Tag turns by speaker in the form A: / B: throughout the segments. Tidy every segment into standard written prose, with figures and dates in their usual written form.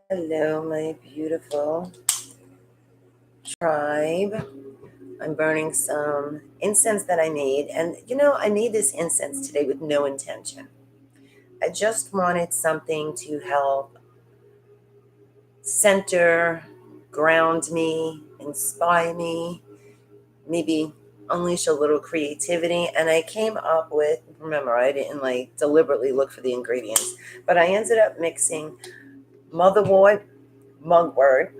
A: Hello, my beautiful tribe. I'm burning some incense that I made. And I made this incense today with no intention. I just wanted something to help center, ground me, inspire me, maybe unleash a little creativity. And I came up with, remember, I didn't deliberately look for the ingredients, but I ended up mixing motherwort, mugwort,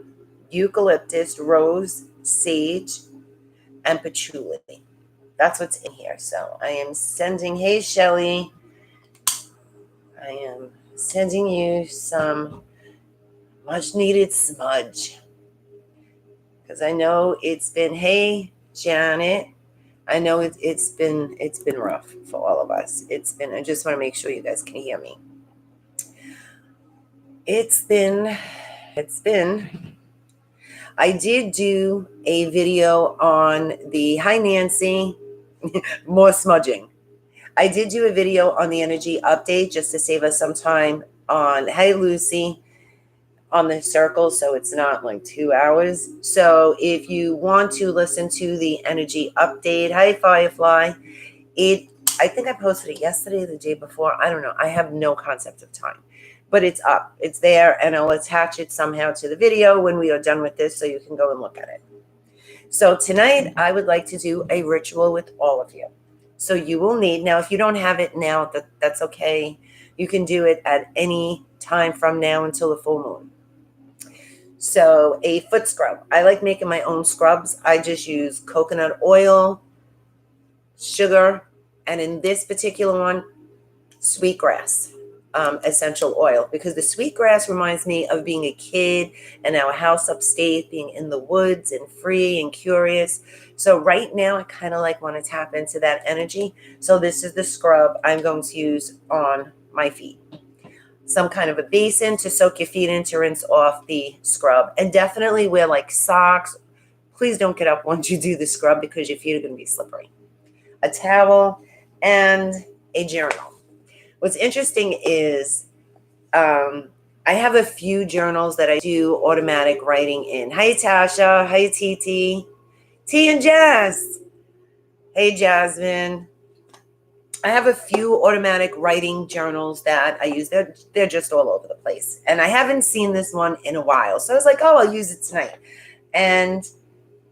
A: eucalyptus, rose, sage, and patchouli. That's what's in here. So I am sending, hey Shelly, I am sending you some much needed smudge. Because I know it's been, hey Janet, I know it's been rough for all of us. I just want to make sure you guys can hear me. It's been I did do a video on the, hi Nancy, more smudging. I did do a video on the energy update just to save us some time on, hey Lucy, on the circle, so it's not like 2 hours. So if you want to listen to the energy update, hi Firefly, I think I posted it yesterday or the day before. I don't know. I have no concept of time. But it's up. It's there, and I'll attach it somehow to the video when we are done with this so you can go and look at it. So tonight, I would like to do a ritual with all of you. So you will need, now if you don't have it now, that's okay. You can do it at any time from now until the full moon. So a foot scrub. I like making my own scrubs. I just use coconut oil, sugar, and in this particular one, sweetgrass essential oil, because the sweetgrass reminds me of being a kid in our house upstate, being in the woods and free and curious. So right now I kind of want to tap into that energy. So this is the scrub I'm going to use on my feet. Some kind of a basin to soak your feet in to rinse off the scrub, and definitely wear socks. Please don't get up once you do the scrub because your feet are going to be slippery. A towel and a journal. What's interesting is I have a few journals that I do automatic writing in. Hi, Tasha. Hi, Titi. T and Jazz. Hey, Jasmine. I have a few automatic writing journals that I use. They're just all over the place. And I haven't seen this one in a while. So I was like, oh, I'll use it tonight. And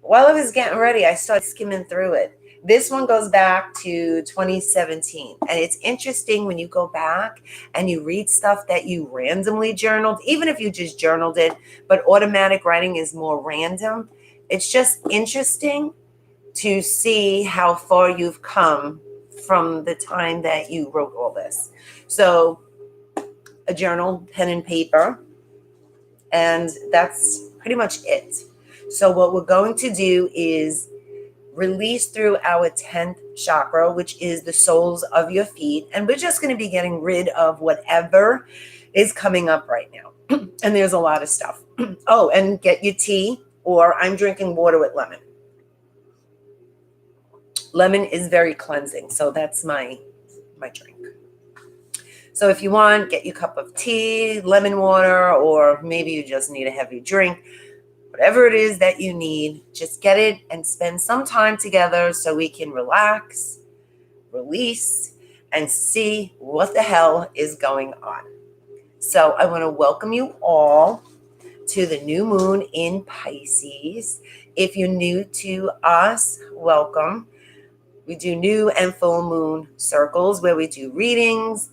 A: while I was getting ready, I started skimming through it. This one goes back to 2017. And it's interesting when you go back and you read stuff that you randomly journaled, even if you just journaled it, but automatic writing is more random. It's just interesting to see how far you've come from the time that you wrote all this. So a journal, pen and paper, and that's pretty much it. So what we're going to do is release through our 10th chakra, which is the soles of your feet. And we're just going to be getting rid of whatever is coming up right now. And there's a lot of stuff. Oh, and get your tea, or I'm drinking water with lemon. Lemon is very cleansing, so that's my drink. So if you want, get your cup of tea, lemon water, or maybe you just need a heavy drink. Whatever it is that you need, just get it and spend some time together so we can relax, release, and see what the hell is going on. So I want to welcome you all to the new moon in Pisces. If you're new to us, welcome. We do new and full moon circles where we do readings.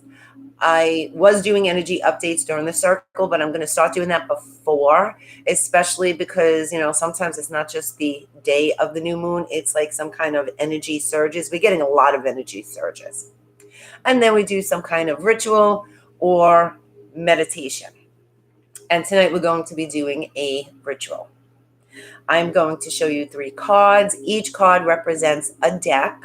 A: I was doing energy updates during the circle, but I'm going to start doing that before, especially because, sometimes it's not just the day of the new moon. It's some kind of energy surges. We're getting a lot of energy surges. And then we do some kind of ritual or meditation. And tonight we're going to be doing a ritual. I'm going to show you 3 cards. Each card represents a deck.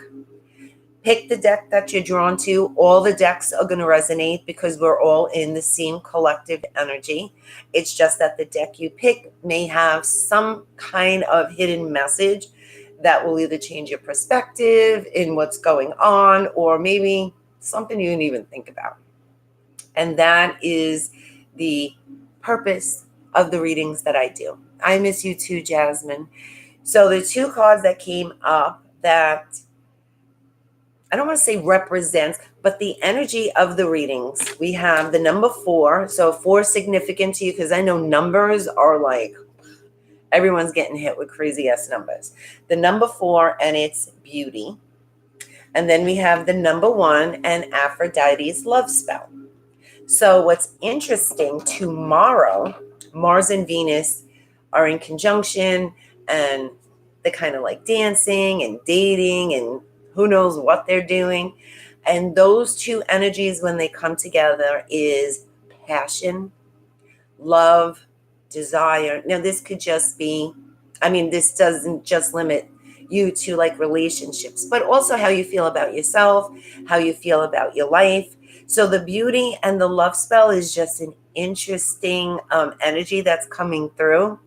A: Pick the deck that you're drawn to. All the decks are going to resonate because we're all in the same collective energy. It's just that the deck you pick may have some kind of hidden message that will either change your perspective in what's going on, or maybe something you didn't even think about. And that is the purpose of the readings that I do. I miss you too, Jasmine. So the two cards that came up that I don't want to say represents, but the energy of the readings. We have the number 4. So 4 is significant to you because I know numbers are like, everyone's getting hit with crazy ass numbers. The number 4, and it's beauty. And then we have the number 1 and Aphrodite's love spell. So what's interesting, tomorrow, Mars and Venus are in conjunction, and they're kind of like dancing and dating and who knows what they're doing. And those two energies, when they come together, is passion, love, desire. Now, this could just be, I mean, this doesn't just limit you to like relationships, but also how you feel about yourself, how you feel about your life. So the beauty and the love spell is just an interesting energy that's coming through,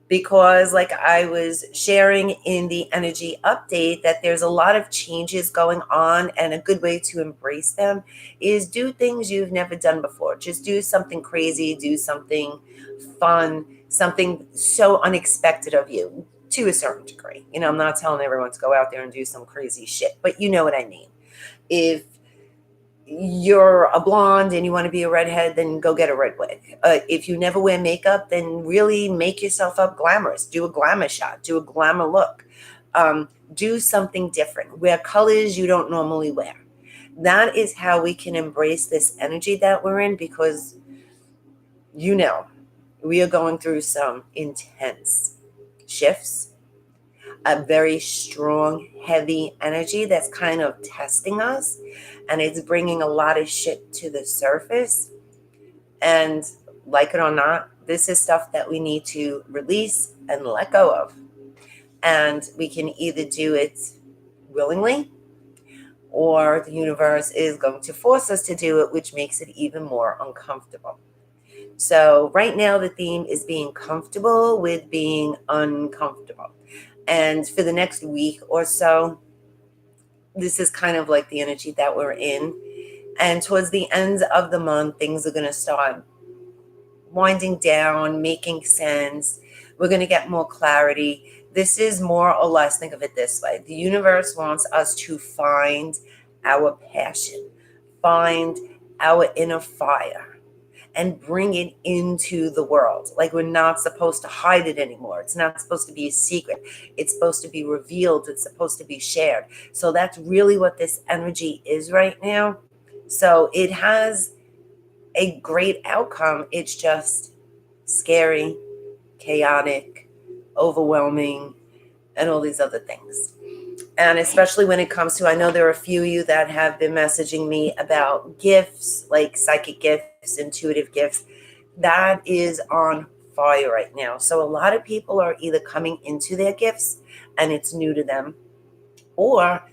A: because like I was sharing in the energy update, that there's a lot of changes going on, and a good way to embrace them is do things you've never done before. Just do something crazy, do something fun, something so unexpected of you to a certain degree. You know, I'm not telling everyone to go out there and do some crazy shit, but you know what I mean. If you're a blonde and you want to be a redhead, then go get a red wig. If you never wear makeup, then really make yourself up glamorous. Do a glamour shot, do a glamour look. Do something different. Wear colors you don't normally wear. That is how we can embrace this energy that we're in, because, you know, we are going through some intense shifts, a very strong, heavy energy that's kind of testing us, and it's bringing a lot of shit to the surface. And like it or not, this is stuff that we need to release and let go of. And we can either do it willingly, or the universe is going to force us to do it, which makes it even more uncomfortable. So right now the theme is being comfortable with being uncomfortable. And for the next week or so, this is kind of like the energy that we're in. And towards the end of the month, things are going to start winding down, making sense. We're going to get more clarity. This is more or less, think of it this way. The universe wants us to find our passion, find our inner fire, and bring it into the world. Like, we're not supposed to hide it anymore. It's not supposed to be a secret. It's supposed to be revealed. It's supposed to be shared. So that's really what this energy is right now. So it has a great outcome. It's just scary, chaotic, overwhelming, and all these other things. And especially when it comes to, I know there are a few of you that have been messaging me about gifts, like psychic gifts, intuitive gifts. That is on fire right now. So a lot of people are either coming into their gifts and it's new to them, or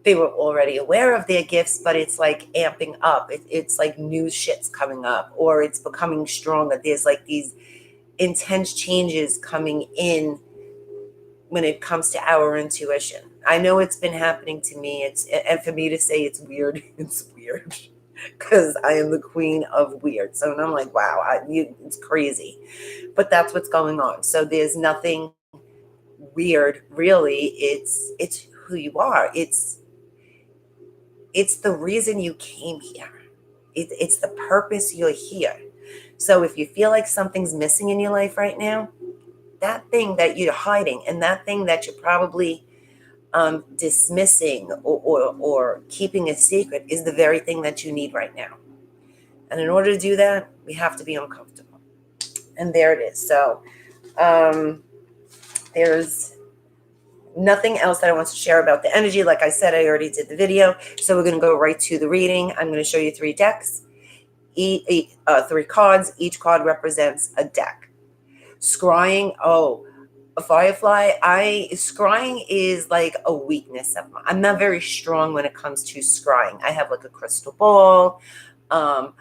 A: they were already aware of their gifts, but it's like amping up. It's like new shit's coming up, or it's becoming stronger. There's like these intense changes coming in when it comes to our intuition. I know it's been happening to me. And for me to say it's weird, it's weird, because I am the queen of weird. So I'm like, wow, it's crazy. But that's what's going on. So there's nothing weird, really. It's who you are. It's the reason you came here. It's the purpose you're here. So if you feel like something's missing in your life right now, that thing that you're hiding, and that thing that you're probably dismissing or keeping a secret, is the very thing that you need right now. And in order to do that, we have to be uncomfortable. And there it is. So there's nothing else that I want to share about the energy. Like I said, I already did the video. So we're going to go right to the reading. I'm going to show you 3 decks, 3 cards. Each card represents a deck. Scrying, a firefly. Scrying is like a weakness of mine. I'm not very strong when it comes to scrying. I have like a crystal ball, a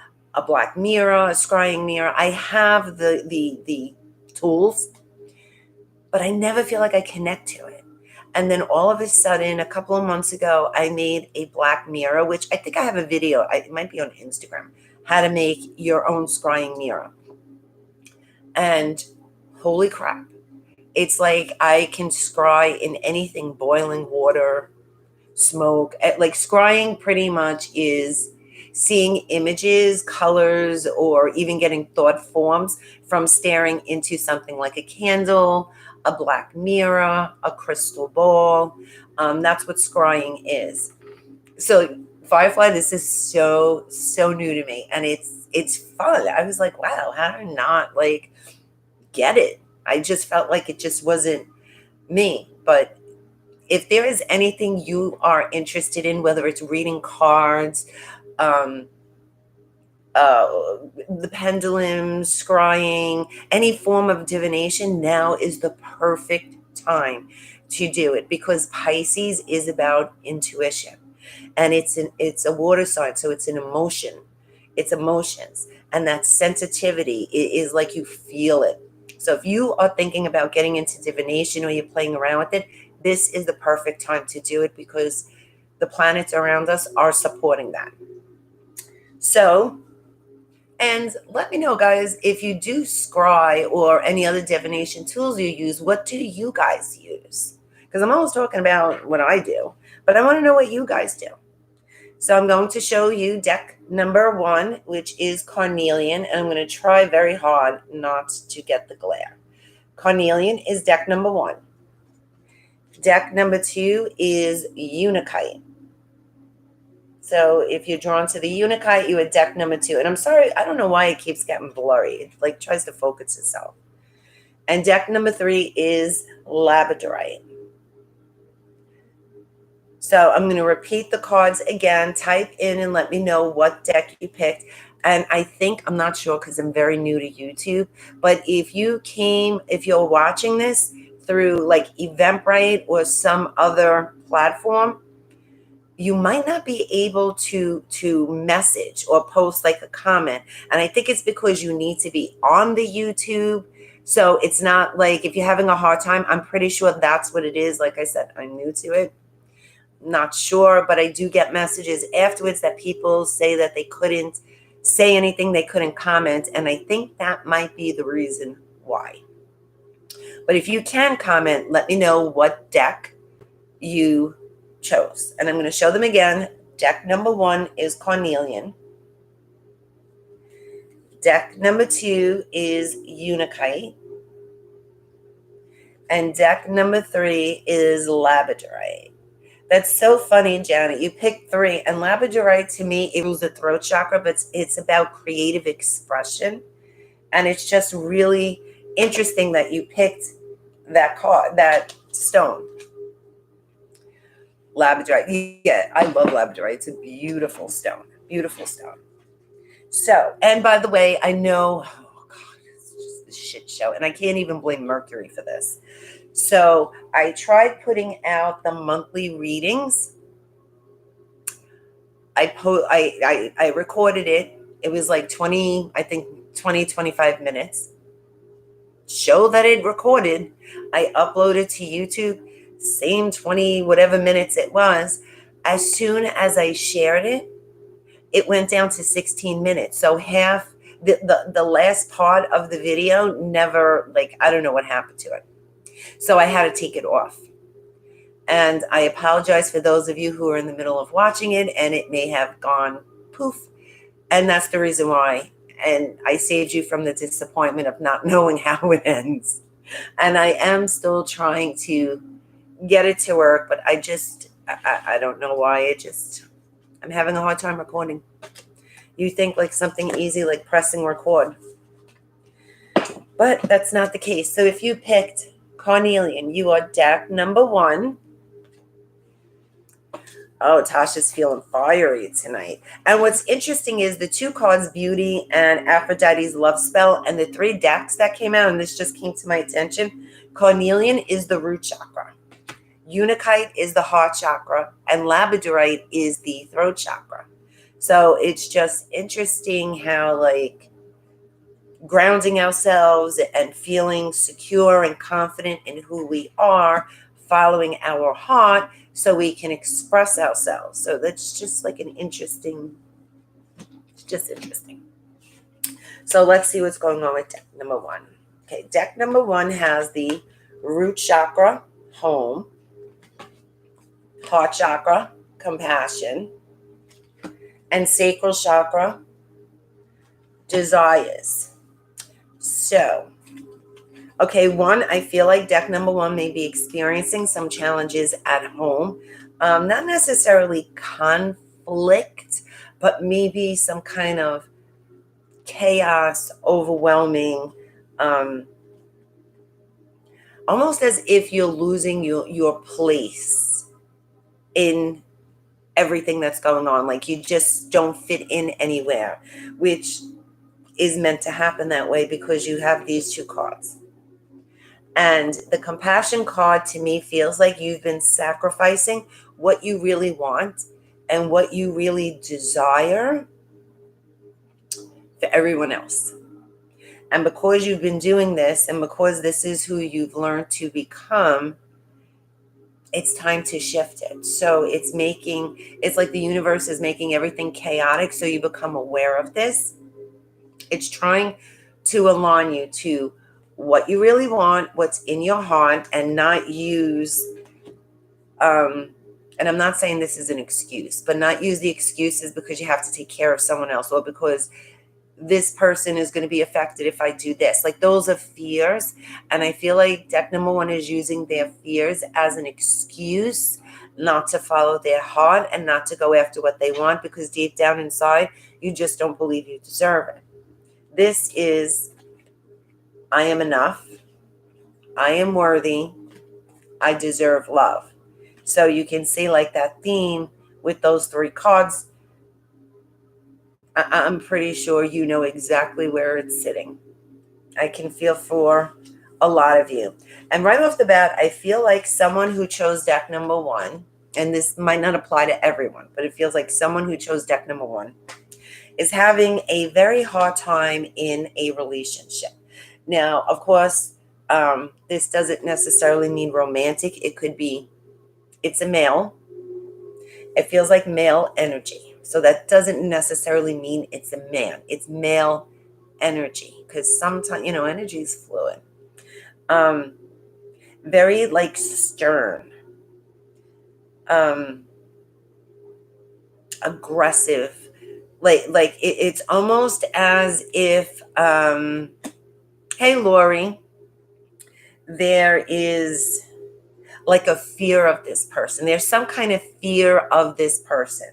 A: black mirror, a scrying mirror. I have the tools, but I never feel like I connect to it. And then all of a sudden, a couple of months ago, I made a black mirror, which I think I have a video. It might be on Instagram, how to make your own scrying mirror. And holy crap, it's like I can scry in anything, boiling water, smoke. Like scrying pretty much is seeing images, colors, or even getting thought forms from staring into something like a candle, a black mirror, a crystal ball. That's what scrying is. So Firefly, this is so new to me, and it's fun. I was like, wow, how did I not like get it? I just felt like it just wasn't me. But if there is anything you are interested in, whether it's reading cards, um, uh, the pendulum, scrying, any form of divination, now is the perfect time to do it, because Pisces is about intuition, and it's a water sign, so it's an emotion. It's emotions, and that sensitivity is like you feel it. So if you are thinking about getting into divination or you're playing around with it, this is the perfect time to do it, because the planets around us are supporting that. So, and let me know, guys, if you do scry or any other divination tools you use, what do you guys use? Because I'm always talking about what I do, but I want to know what you guys do. So I'm going to show you deck number 1, which is Carnelian, and I'm going to try very hard not to get the glare. Carnelian is deck number 1. Deck number 2 is Unakite. So if you're drawn to the Unakite, you are deck number 2. And I'm sorry, I don't know why it keeps getting blurry. It like tries to focus itself. And deck number 3 is Labradorite. So I'm going to repeat the cards again. Type in and let me know what deck you picked. And I think, I'm not sure because I'm very new to YouTube, but if you're watching this through like Eventbrite or some other platform, you might not be able to message or post like a comment. And I think it's because you need to be on the YouTube. So it's not like if you're having a hard time, I'm pretty sure that's what it is. Like I said, I'm new to it. Not sure, but I do get messages afterwards that people say that they couldn't say anything, they couldn't comment. And I think that might be the reason why. But if you can comment, let me know what deck you chose. And I'm going to show them again. Deck number 1 is Carnelian. Deck number 2 is Unakite. And deck number 3 is Labradorite. That's so funny, Janet. You picked 3. And Labradorite, to me, it was the throat chakra, but it's about creative expression. And it's just really interesting that you picked that card, that stone. Labradorite. Yeah, I love Labradorite. It's a beautiful stone. Beautiful stone. So, and by the way, I know, oh God, it's just a shit show. And I can't even blame Mercury for this. So I tried putting out the monthly readings. I recorded it. It was like 20, 25 minutes. Show that it recorded. I uploaded to YouTube, same 20 whatever minutes it was. As soon as I shared it, it went down to 16 minutes. So half the last part of the video never, like, I don't know what happened to it. So I had to take it off. And I apologize for those of you who are in the middle of watching it and it may have gone poof. And that's the reason why. And I saved you from the disappointment of not knowing how it ends. And I am still trying to get it to work, but I don't know why. I'm having a hard time recording. You think like something easy, like pressing record. But that's not the case. So if you picked Carnelian, you are deck number 1. Oh, Tasha's feeling fiery tonight. And what's interesting is the 2 cards, Beauty and Aphrodite's Love Spell, and the 3 decks that came out, and this just came to my attention. Carnelian is the root chakra. Unakite is the heart chakra. And Labradorite is the throat chakra. So it's just interesting how, like, grounding ourselves and feeling secure and confident in who we are, following our heart so we can express ourselves. So that's just like it's just interesting. So let's see what's going on with deck number 1. Okay, deck number 1 has the root chakra, home, heart chakra, compassion, and sacral chakra, desires. So, okay, one, I feel like deck number 1 may be experiencing some challenges at home. Not necessarily conflict, but maybe some kind of chaos, overwhelming, almost as if you're losing your place in everything that's going on. Like you just don't fit in anywhere, which is meant to happen that way because you have these 2 cards. And the compassion card to me feels like you've been sacrificing what you really want and what you really desire for everyone else. And because you've been doing this and because this is who you've learned to become, it's time to shift it. So it's like the universe is making everything chaotic so you become aware of this. It's trying to align you to what you really want, what's in your heart, and not use, and I'm not saying this is an excuse, but not use the excuses because you have to take care of someone else or because this person is going to be affected if I do this. Like those are fears. And I feel like deck number 1 is using their fears as an excuse not to follow their heart and not to go after what they want because deep down inside, you just don't believe you deserve it. This is, I am enough. I am worthy. I deserve love. So you can see like that theme with those 3 cards. I'm pretty sure you know exactly where it's sitting. I can feel for a lot of you. And right off the bat, I feel like someone who chose deck number 1, and this might not apply to everyone, but it feels like someone who chose deck number 1 is having a very hard time in a relationship. Now, of course, this doesn't necessarily mean romantic. It could be, it's a male. It feels like male energy. So that doesn't necessarily mean it's a man. It's male energy because sometimes, energy is fluid. Very like stern, aggressive. It's almost as if, hey, Lori, there is like a fear of this person. There's some kind of fear of this person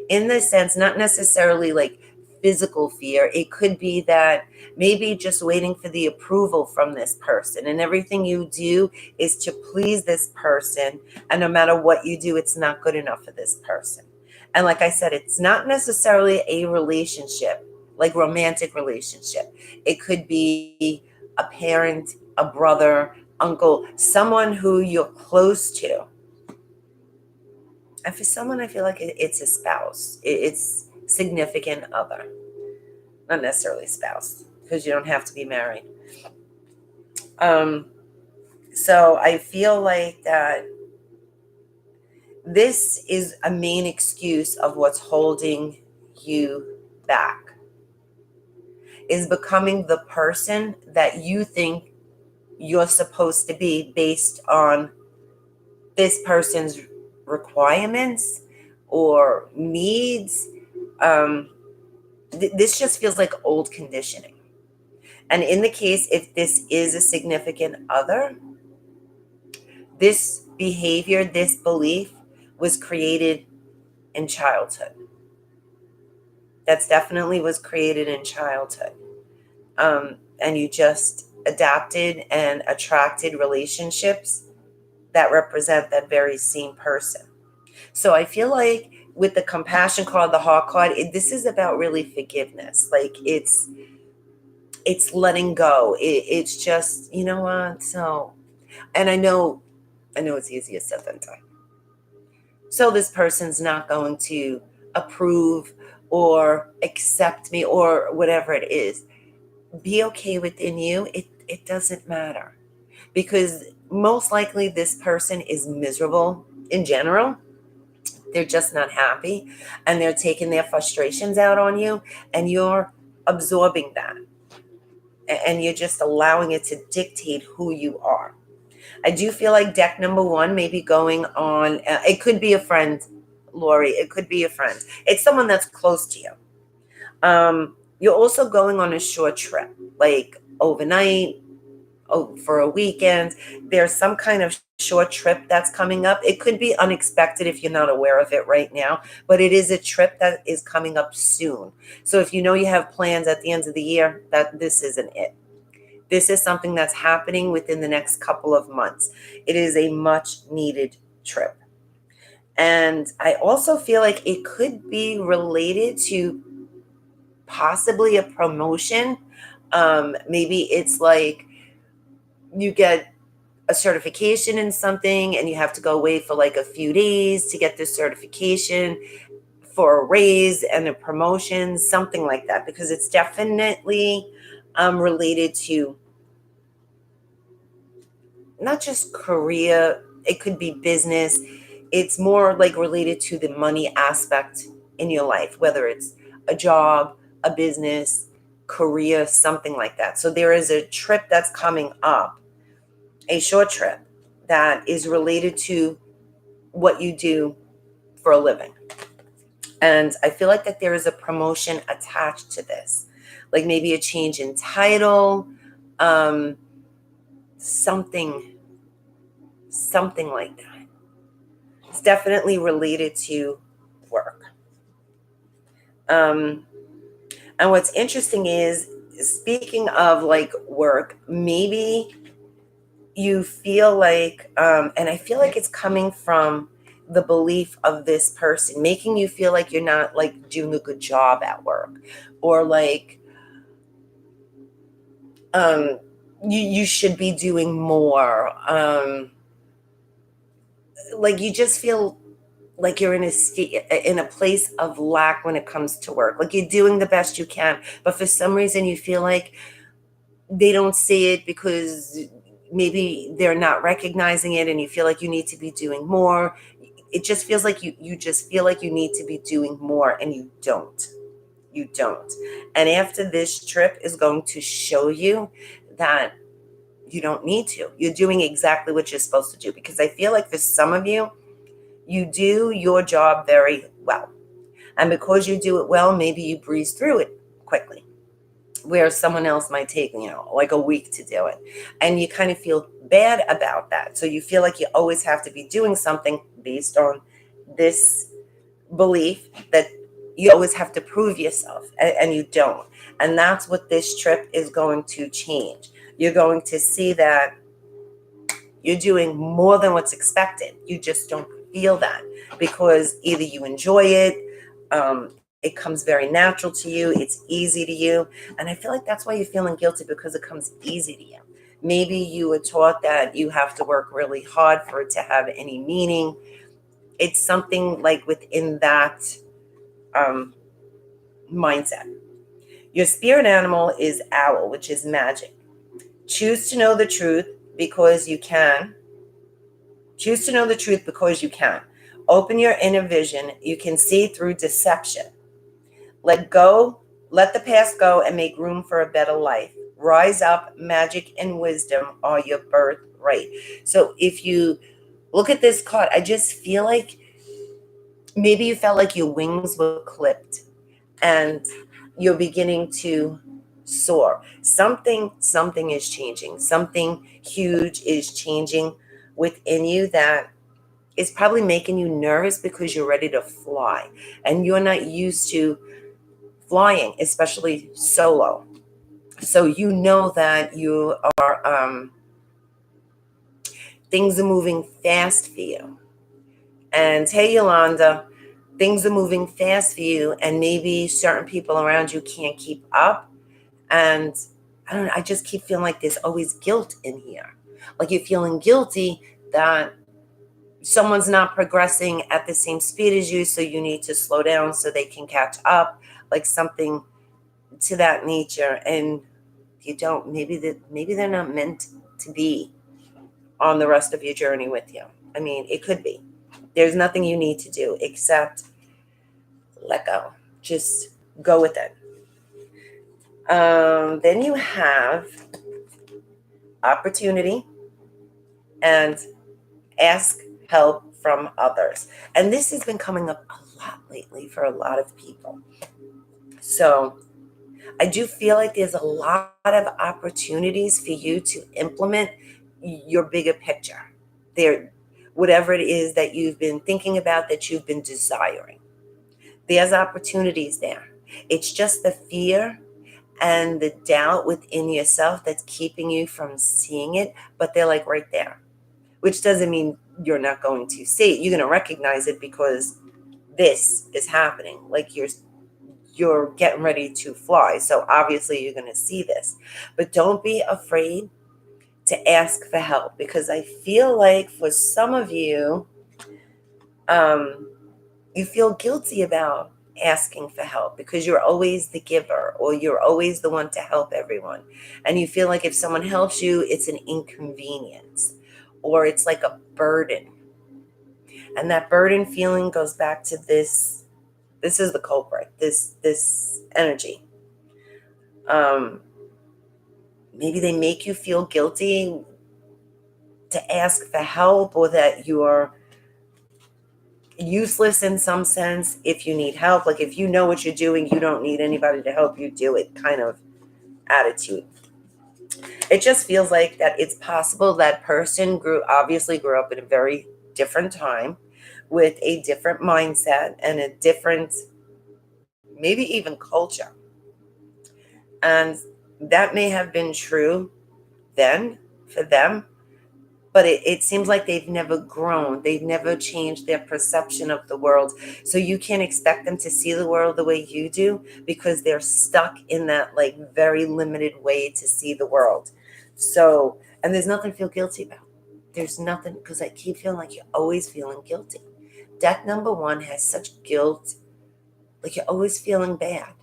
A: in the sense, not necessarily like physical fear. It could be that maybe just waiting for the approval from this person and everything you do is to please this person. And no matter what you do, it's not good enough for this person. And like I said, it's not necessarily a relationship, like romantic relationship. It could be a parent, a brother, uncle, someone who you're close to. And for someone, I feel like it's a spouse. It's significant other, not necessarily spouse, because you don't have to be married. So I feel like that this is a main excuse of what's holding you back, is becoming the person that you think you're supposed to be based on this person's requirements or needs. This just feels like old conditioning. And in the case, if this is a significant other, this behavior, this belief was created in childhood. That's definitely was created in childhood. And you just adapted and attracted relationships that represent that very same person. So I feel like with the compassion card, the heart card, this is about really forgiveness. Like it's letting go. It's just, you know what? So, and I know it's easier said than done. So this person's not going to approve or accept me or whatever it is. Be okay within you. It doesn't matter, because most likely this person is miserable in general. They're just not happy and they're taking their frustrations out on you and you're absorbing that. and you're just allowing it to dictate who you are. I do feel like deck number one may be going on. It could be a friend, Lori. It could be a friend. It's someone that's close to you. You're also going on a short trip, like overnight, for a weekend. There's some kind of short trip that's coming up. It could be unexpected if you're not aware of it right now, but it is a trip that is coming up soon. So if you know you have plans at the end of the year, that this isn't it. This is something that's happening within the next couple of months. It is a much needed trip. And I also feel like it could be related to possibly a promotion. Maybe it's like you get a certification in something and you have to go away for like a few days to get this certification for a raise and a promotion, something like that, because it's definitely related to not just career, it could be business. It's more like related to the money aspect in your life, whether it's a job, a business, career, something like that. So there is a trip that's coming up, a short trip that is related to what you do for a living. And I feel like that there is a promotion attached to this, like maybe a change in title, um, something like that. It's definitely related to work. Um, and what's interesting is, speaking of like work, maybe you feel like, and I feel like it's coming from the belief of this person, making you feel like you're not like doing a good job at work, or like um, you should be doing more. Like you just feel like you're in a place of lack when it comes to work. Like you're doing the best you can, but for some reason you feel like they don't see it because maybe they're not recognizing it, and you feel like you need to be doing more. It just feels like you just feel like you need to be doing more, and you don't. You don't. And after this trip is going to show you that you don't need to. You're doing exactly what you're supposed to do, because I feel like for some of you, you do your job very well. And because you do it well, maybe you breeze through it quickly, where someone else might take, like a week to do it. And you kind of feel bad about that. So you feel like you always have to be doing something based on this belief that you always have to prove yourself, and you don't. And that's what this trip is going to change. You're going to see that you're doing more than what's expected. You just don't feel that, because either you enjoy it, it comes very natural to you, it's easy to you. And I feel like that's why you're feeling guilty, because it comes easy to you. Maybe you were taught that you have to work really hard for it to have any meaning. It's something like within that mindset. Your spirit animal is owl, which is magic. Choose to know the truth because you can. Choose to know the truth because you can. Open your inner vision. You can see through deception. Let go, let the past go, and make room for a better life. Rise up. Magic and wisdom are your birthright. So if you look at this card, I just feel like maybe you felt like your wings were clipped and you're beginning to soar. Something is changing. Something huge is changing within you that is probably making you nervous, because you're ready to fly and you're not used to flying, especially solo. So you know that you are things are moving fast for you. And hey, Yolanda, things are moving fast for you, and maybe certain people around you can't keep up. And I don't know, I just keep feeling like there's always guilt in here. Like you're feeling guilty that someone's not progressing at the same speed as you, so you need to slow down so they can catch up, like something to that nature. And you don't, maybe they're not meant to be on the rest of your journey with you. I mean, it could be. There's nothing you need to do except let go. Just go with it. Then you have opportunity and ask help from others. And this has been coming up a lot lately for a lot of people. So I do feel like there's a lot of opportunities for you to implement your bigger picture. There, whatever it is that you've been thinking about, that you've been desiring. There's opportunities there. It's just the fear and the doubt within yourself that's keeping you from seeing it, but they're like right there, which doesn't mean you're not going to see it. You're going to recognize it because this is happening. Like you're getting ready to fly. So obviously you're going to see this, but don't be afraid to ask for help, because I feel like for some of you, you feel guilty about asking for help because you're always the giver or you're always the one to help everyone. And you feel like if someone helps you, it's an inconvenience or it's like a burden. And that burden feeling goes back to this. This is the culprit, this energy. Maybe they make you feel guilty to ask for help, or that you're useless in some sense if you need help. Like if you know what you're doing, you don't need anybody to help you do it kind of attitude. It just feels like that it's possible that person obviously grew up in a very different time with a different mindset and a different, maybe even culture. And that may have been true then for them, but it seems like they've never grown. They've never changed their perception of the world. So you can't expect them to see the world the way you do because they're stuck in that like very limited way to see the world. So, and there's nothing to feel guilty about. There's nothing, because I keep feeling like you're always feeling guilty. Deck number one has such guilt, like you're always feeling bad.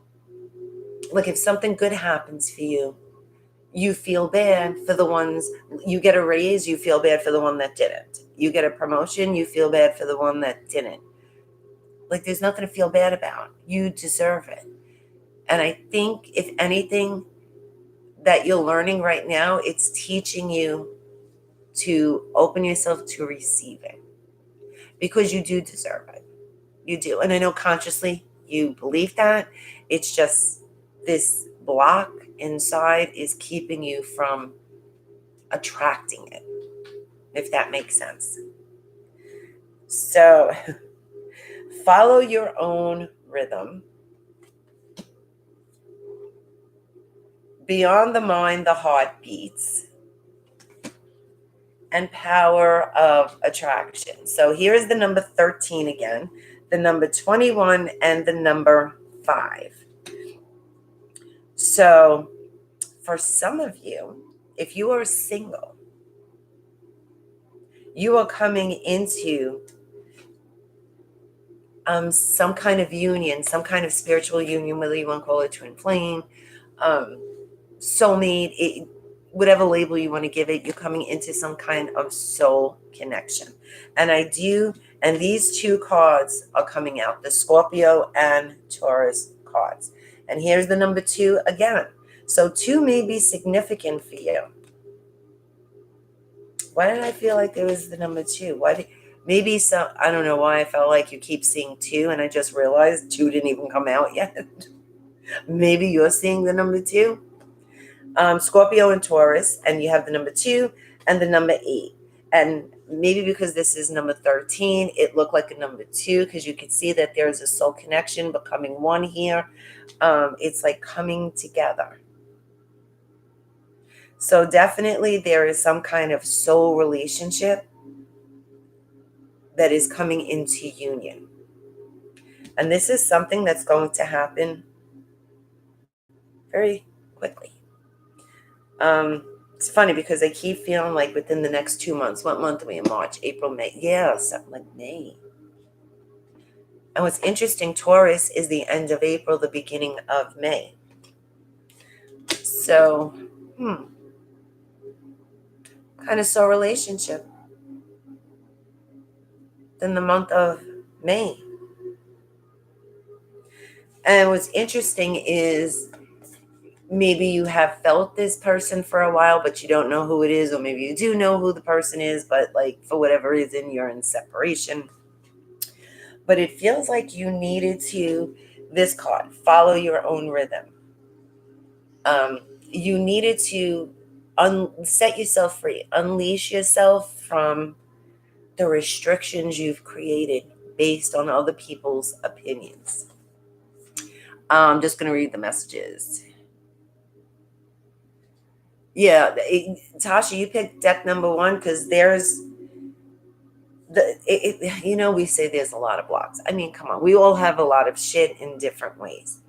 A: Like if something good happens for you feel bad for the ones. You get a raise, you feel bad for the one that didn't. You get a promotion, you feel bad for the one that didn't. Like there's nothing to feel bad about. You deserve it. And I think if anything that you're learning right now, it's teaching you to open yourself to receive it, because you do deserve it. You do. And I know consciously you believe that. It's just this block inside is keeping you from attracting it, if that makes sense. So follow your own rhythm. Beyond the mind, the heart beats. And power of attraction. So here is the number 13 again, the number 21, and the number 5. So for some of you, if you are single, you are coming into some kind of union, some kind of spiritual union, whether you want to call it twin flame, soulmate, whatever label you want to give it. You're coming into some kind of soul connection. And and these two cards are coming out, the Scorpio and Taurus cards. And here's the number 2 again. So 2 may be significant for you. Why did I feel like there was the number 2? Maybe some, I don't know why I felt like you keep seeing 2, and I just realized 2 didn't even come out yet. Maybe you're seeing the number 2. Scorpio and Taurus, and you have the number 2 and the number 8. And maybe because this is number 13, it looked like a number 2 because you could see that there's a soul connection becoming one here. It's like coming together. So definitely there is some kind of soul relationship that is coming into union. And this is something that's going to happen very quickly. It's funny because I keep feeling like within the next 2 months. What month are we in? March, April, May? Yeah, something like May. And what's interesting, Taurus is the end of April, the beginning of May. So, kind of soul relationship. Then the month of May. And what's interesting is Maybe you have felt this person for a while, but you don't know who it is, or maybe you do know who the person is, but like for whatever reason, you're in separation. But it feels like you needed to, this card, follow your own rhythm. You needed to set yourself free, unleash yourself from the restrictions you've created based on other people's opinions. I'm just going to read the messages. Yeah, Tasha, you picked deck number 1 because there's we say there's a lot of blocks. I mean, come on, we all have a lot of shit in different ways.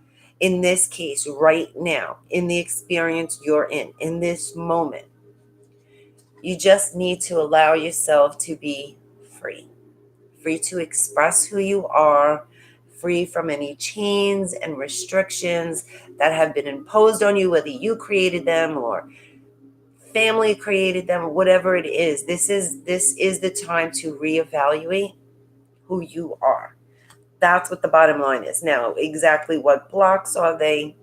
A: In this case, right now, in the experience you're in this moment, you just need to allow yourself to be free. Free to express who you are, free from any chains and restrictions that have been imposed on you, whether you created them or family created them, whatever it is. This is the time to reevaluate who you are. That's what the bottom line is. Now, exactly what blocks are they?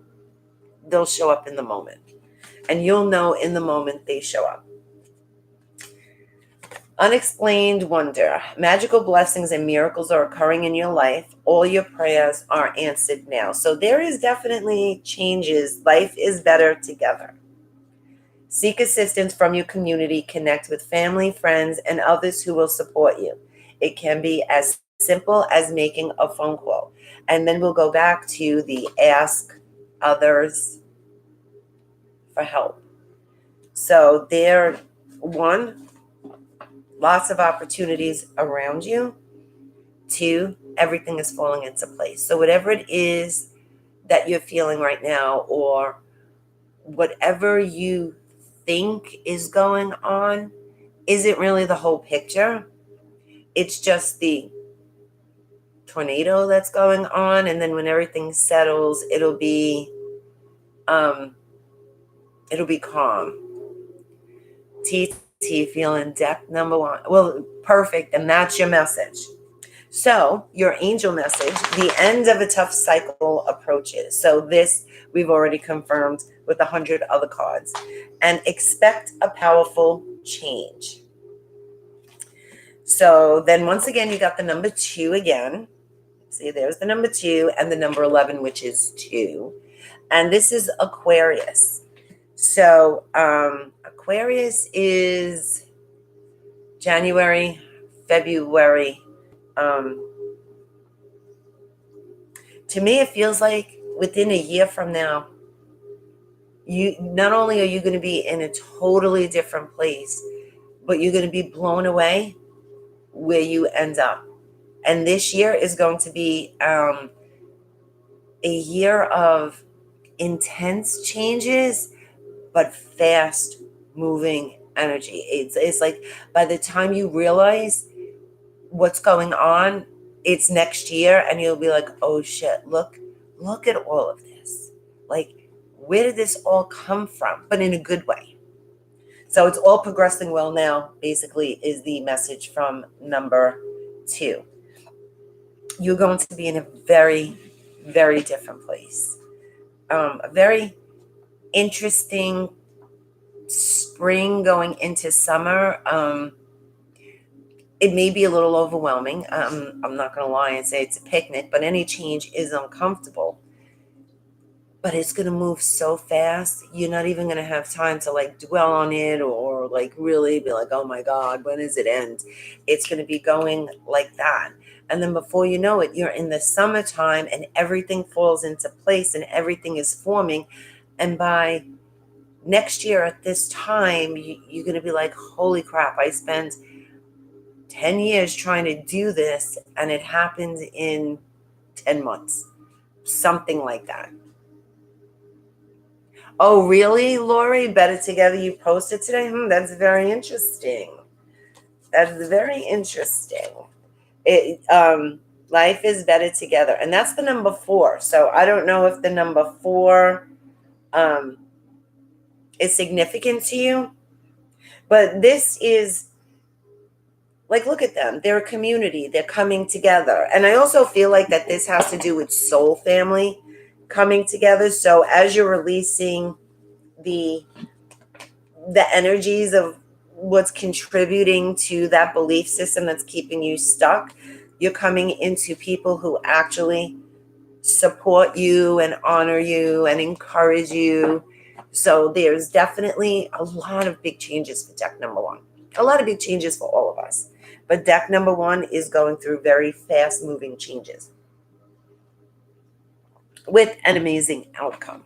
A: They'll show up in the moment. And you'll know in the moment they show up. Unexplained wonder. Magical blessings and miracles are occurring in your life. All your prayers are answered now. So there is definitely changes. Life is better together. Seek assistance from your community. Connect with family, friends, and others who will support you. It can be as simple as making a phone call. And then we'll go back to the ask others for help. So there, one, lots of opportunities around you. 2, everything is falling into place. So whatever it is that you're feeling right now, or whatever you think is going on, isn't really the whole picture. It's just the tornado that's going on, and then when everything settles, it'll be calm. TT, feeling deck number 1. Well, perfect, and that's your message. So your angel message, the end of a tough cycle approaches. So this we've already confirmed with 100 other cards. And expect a powerful change. So then once again, you got the number 2 again. See, there's the number 2 and the number 11, which is 2. And this is Aquarius. So Aquarius is January, February. To me, it feels like within a year from now, you not only are you going to be in a totally different place, but you're going to be blown away where you end up. And this year is going to be a year of intense changes, but fast moving energy. It's like by the time you realize what's going on, it's next year, and you'll be like, oh shit, look at all of this. Like, where did this all come from? But in a good way. So it's all progressing well now, basically, is the message from number 2. You're going to be in a very, very different place. A very interesting spring going into summer. It may be a little overwhelming. I'm not going to lie and say it's a picnic, but any change is uncomfortable. But it's going to move so fast, you're not even going to have time to like dwell on it or like really be like, oh my God, when does it end? It's going to be going like that. And then before you know it, you're in the summertime and everything falls into place and everything is forming. And by next year at this time, you're going to be like, holy crap, I spent 10 years trying to do this and it happened in 10 months. Something like that. Oh, really, Lori? Better Together you posted today? That's very interesting. That's very interesting. Life is better together. And that's the number 4. So I don't know if the number 4 is significant to you. But this is, like, look at them. They're a community. They're coming together. And I also feel like that this has to do with soul family. coming together. So as you're releasing the energies of what's contributing to that belief system that's keeping you stuck, you're coming into people who actually support you and honor you and encourage you. So there's definitely a lot of big changes for deck number one. A lot of big changes for all of us. But deck number one is going through very fast moving changes with an amazing outcome.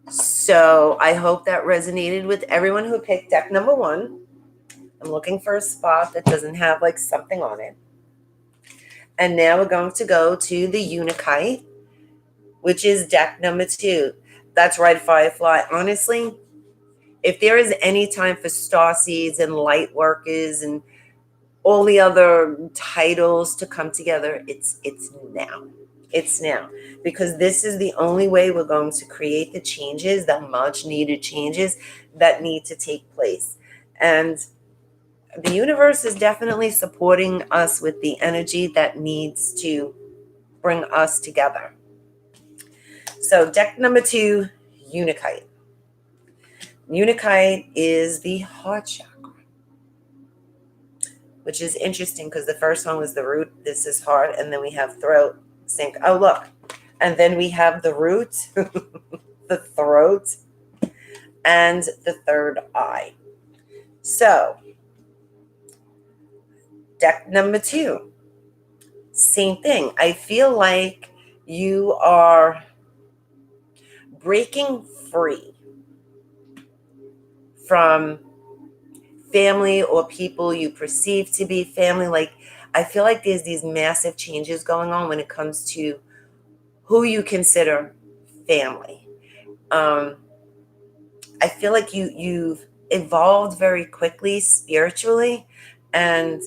A: So I hope that resonated with everyone who picked deck number one. I'm looking for a spot that doesn't have like something on it. And now we're going to go to the Unikite, which is deck number two. That's right, Firefly. Honestly, if there is any time for starseeds and light workers and all the other titles to come together, it's now. It's now, because this is the only way we're going to create the changes, the much needed changes that need to take place. And the universe is definitely supporting us with the energy that needs to bring us together. So deck number two, Unikite. Unikite is the heart chakra, which is interesting because the first one was the root. This is heart, and then we have throat. Think, oh look, and then we have the root, the throat, and the third eye. So deck number two, same thing. I feel like you are breaking free from family or people you perceive to be family. Like, I feel like there's these massive changes going on when it comes to who you consider family. I feel like you've evolved very quickly spiritually and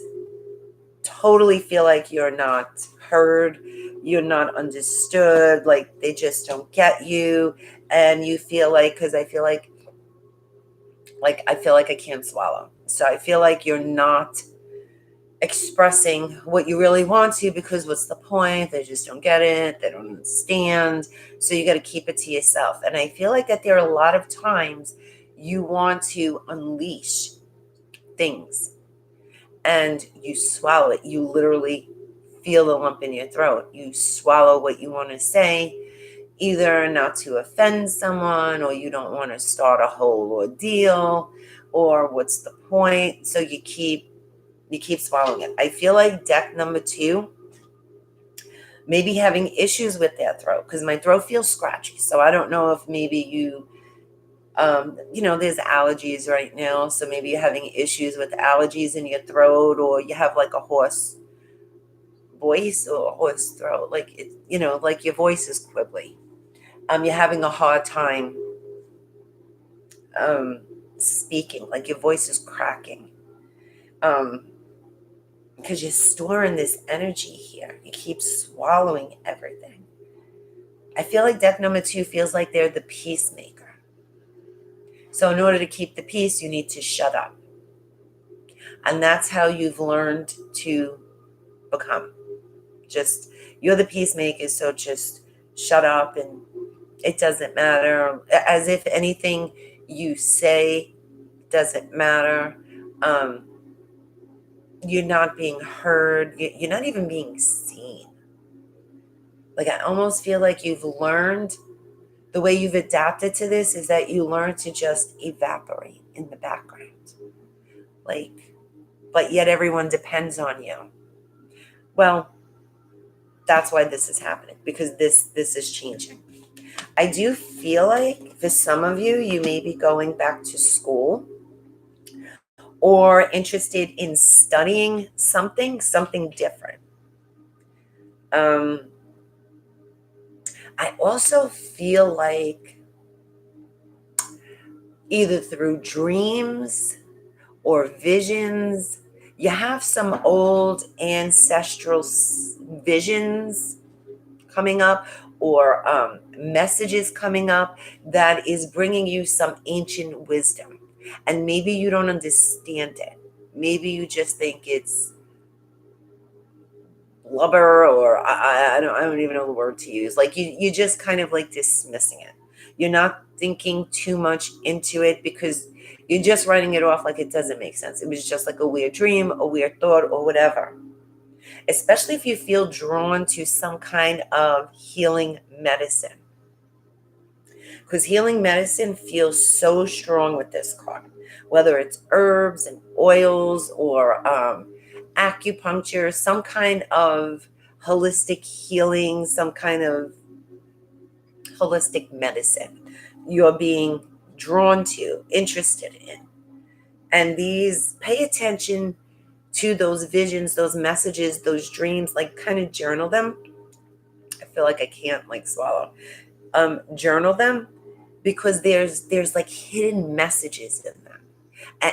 A: totally feel like you're not heard, you're not understood, like they just don't get you. And you feel like, because I feel like I can't swallow. So I feel like you're not expressing what you really want to, because what's the point? They just don't get it. They don't understand. So you got to keep it to yourself. And I feel like that there are a lot of times you want to unleash things and you swallow it. You literally feel the lump in your throat. You swallow what you want to say, either not to offend someone, or you don't want to start a whole ordeal, or what's the point? So you keep swallowing it. I feel like deck number two may be having issues with their throat, because my throat feels scratchy. So I don't know if maybe you, there's allergies right now. So maybe you're having issues with allergies in your throat, or you have like a hoarse voice or a hoarse throat. Like, like your voice is quibbly. You're having a hard time speaking, like your voice is cracking. Because you're storing this energy here. You keep swallowing everything. I feel like deck number two feels like they're the peacemaker. So in order to keep the peace, you need to shut up. And that's how you've learned to become. Just, you're the peacemaker, so just shut up and it doesn't matter. As if anything you say doesn't matter. You're not being heard. You're not even being seen. Like, I almost feel like you've learned, the way you've adapted to this is that you learn to just evaporate in the background. Like, but yet everyone depends on you. Well, that's why this is happening, because this is changing. I do feel like for some of you, you may be going back to school or interested in studying something different. I also feel like either through dreams or visions, you have some old ancestral visions coming up, or messages coming up that is bringing you some ancient wisdom. And maybe you don't understand it. Maybe you just think it's blubber, or I don't even know the word to use. Like you just kind of like dismissing it. You're not thinking too much into it because you're just writing it off like it doesn't make sense. It was just like a weird dream, a weird thought, or whatever. Especially if you feel drawn to some kind of healing medicine. Because healing medicine feels so strong with this card, whether it's herbs and oils or acupuncture, some kind of holistic healing, some kind of holistic medicine you're being drawn to, interested in. And these, pay attention to those visions, those messages, those dreams, like kind of journal them. I feel like I can't like swallow. Journal them, because there's like hidden messages in them,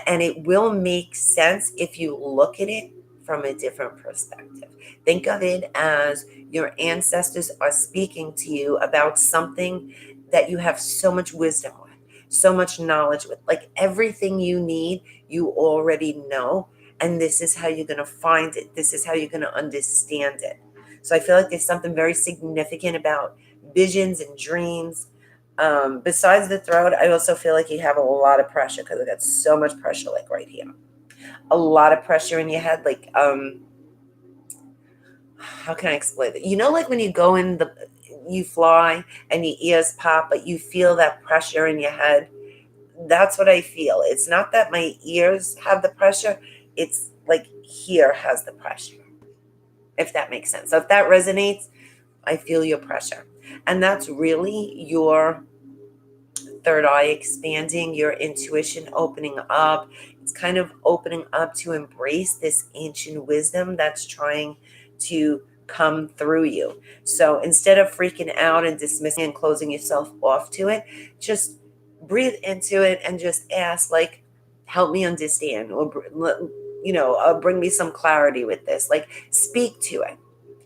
A: and it will make sense if you look at it from a different perspective. Think of it as your ancestors are speaking to you about something that you have so much wisdom with, so much knowledge with, like everything you need you already know, and this is how you're going to find it, this is how you're going to understand it. So I feel like there's something very significant about visions and dreams. Besides the throat, I also feel like you have a lot of pressure, because I got so much pressure, like right here. A lot of pressure in your head. Like, how can I explain it? You know, like when you go in you fly and your ears pop, but you feel that pressure in your head. That's what I feel. It's not that my ears have the pressure. It's like here has the pressure, if that makes sense. So if that resonates, I feel your pressure. And that's really your third eye expanding, your intuition opening up. It's kind of opening up to embrace this ancient wisdom that's trying to come through you. So instead of freaking out and dismissing and closing yourself off to it, just breathe into it and just ask, like, help me understand, or bring me some clarity with this. Like, speak to it.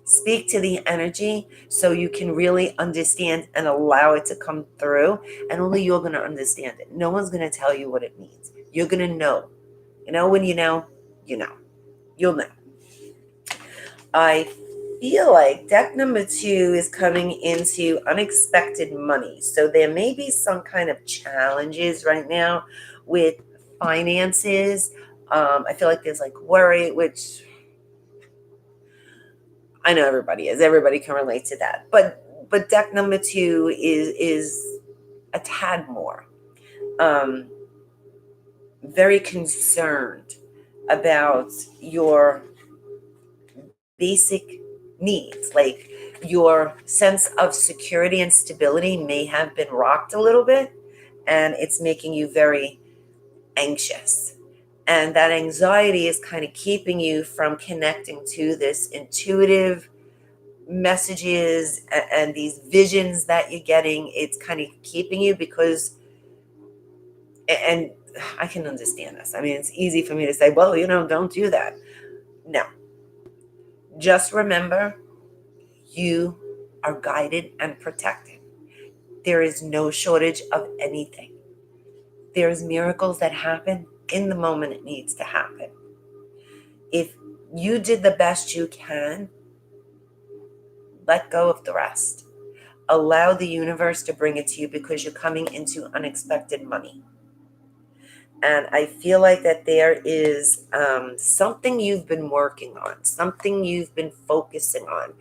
A: Speak to the energy so you can really understand and allow it to come through. And only you're going to understand it. No one's going to tell you what it means. You're going to know. You know, when you know, you know. You'll know. I feel like deck number 2 is coming into unexpected money. So there may be some kind of challenges right now with finances. I feel like there's like worry, which I know everybody can relate to that. But deck number 2 is a tad more very concerned about your basic needs. Like, your sense of security and stability may have been rocked a little bit, and it's making you very anxious. And that anxiety is kind of keeping you from connecting to this intuitive messages and these visions that you're getting. It's kind of keeping you, because, and I can understand this. I mean, it's easy for me to say, well, don't do that. No, just remember, you are guided and protected. There is no shortage of anything. There's miracles that happen in the moment it needs to happen. If you did the best you can, let go of the rest. Allow the universe to bring it to you, because you're coming into unexpected money. And I feel like that there is something you've been working on, something you've been focusing on.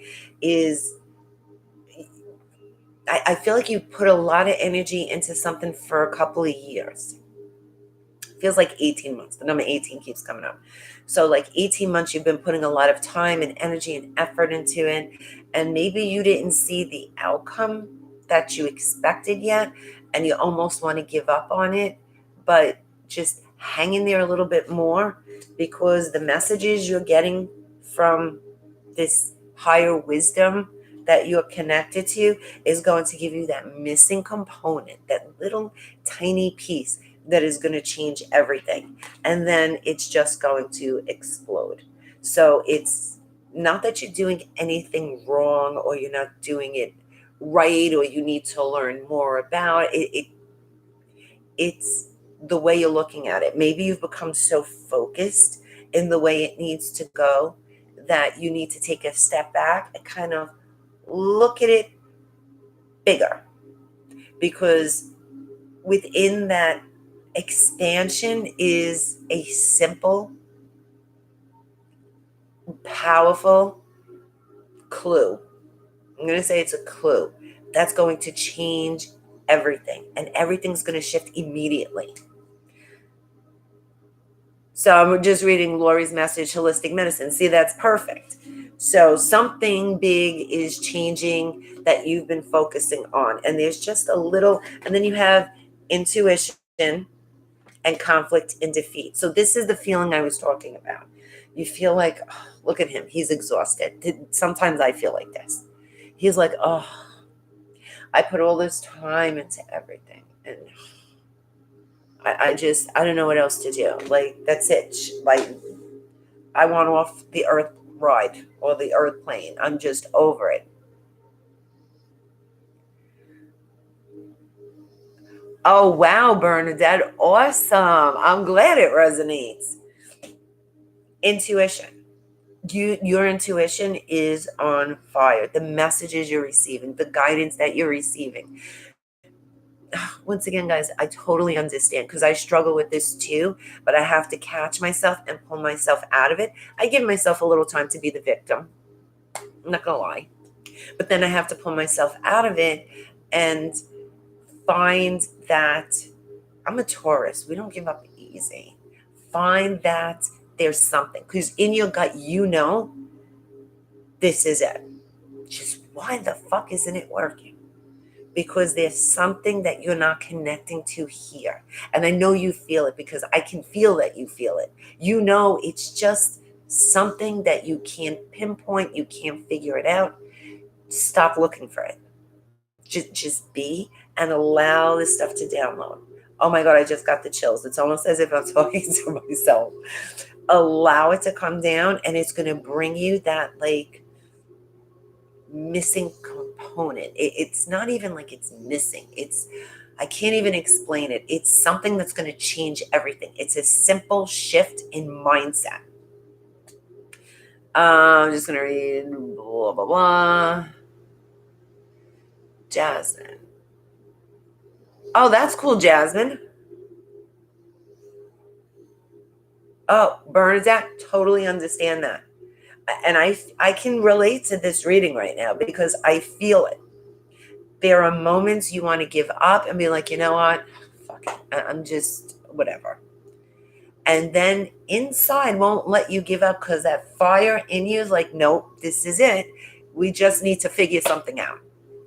A: I feel like you put a lot of energy into something for a couple of years. Feels like 18 months. The number 18 keeps coming up. So like 18 months, you've been putting a lot of time and energy and effort into it. And maybe you didn't see the outcome that you expected yet, and you almost want to give up on it. But just hang in there a little bit more, because the messages you're getting from this higher wisdom that you're connected to is going to give you that missing component, that little tiny piece that is going to change everything. And then it's just going to explode. So it's not that you're doing anything wrong, or you're not doing it right, or you need to learn more about it. It's the way you're looking at it. Maybe you've become so focused in the way it needs to go that you need to take a step back and kind of look at it bigger, because within that expansion is a simple, powerful clue. I'm going to say it's a clue that's going to change everything, and everything's going to shift immediately. So I'm just reading Lori's message, holistic medicine. See, that's perfect. So something big is changing that you've been focusing on. And there's just a little, and then you have intuition and conflict and defeat. So this is the feeling I was talking about. You feel like, oh, look at him. He's exhausted. Sometimes I feel like this. He's like, oh, I put all this time into everything. And I don't know what else to do. Like, that's it. Like, I want off the earth ride or the earth plane. I'm just over it. Oh, wow, Bernadette. Awesome. I'm glad it resonates. Intuition. Your intuition is on fire. The messages you're receiving, the guidance that you're receiving. Once again, guys, I totally understand, because I struggle with this too, but I have to catch myself and pull myself out of it. I give myself a little time to be the victim. I'm not going to lie. But then I have to pull myself out of it and find that I'm a Taurus. We don't give up easy. Find that there's something, because in your gut, you know, this is it. Just why the fuck isn't it working? Because there's something that you're not connecting to here. And I know you feel it, because I can feel that you feel it. You know, it's just something that you can't pinpoint. You can't figure it out. Stop looking for it. Just be, and allow this stuff to download. Oh my God, I just got the chills. It's almost as if I'm talking to myself. Allow it to come down, and it's going to bring you that like missing component. It's not even like it's missing. I can't even explain it. It's something that's going to change everything. It's a simple shift in mindset. I'm just going to read blah, blah, blah. Jasmine. Oh, that's cool, Jasmine. Oh, Bernadette, totally understand that. And I can relate to this reading right now, because I feel it. There are moments you want to give up and be like, you know what? Fuck it. I'm just whatever. And then inside won't let you give up, because that fire in you is like, nope, this is it. We just need to figure something out.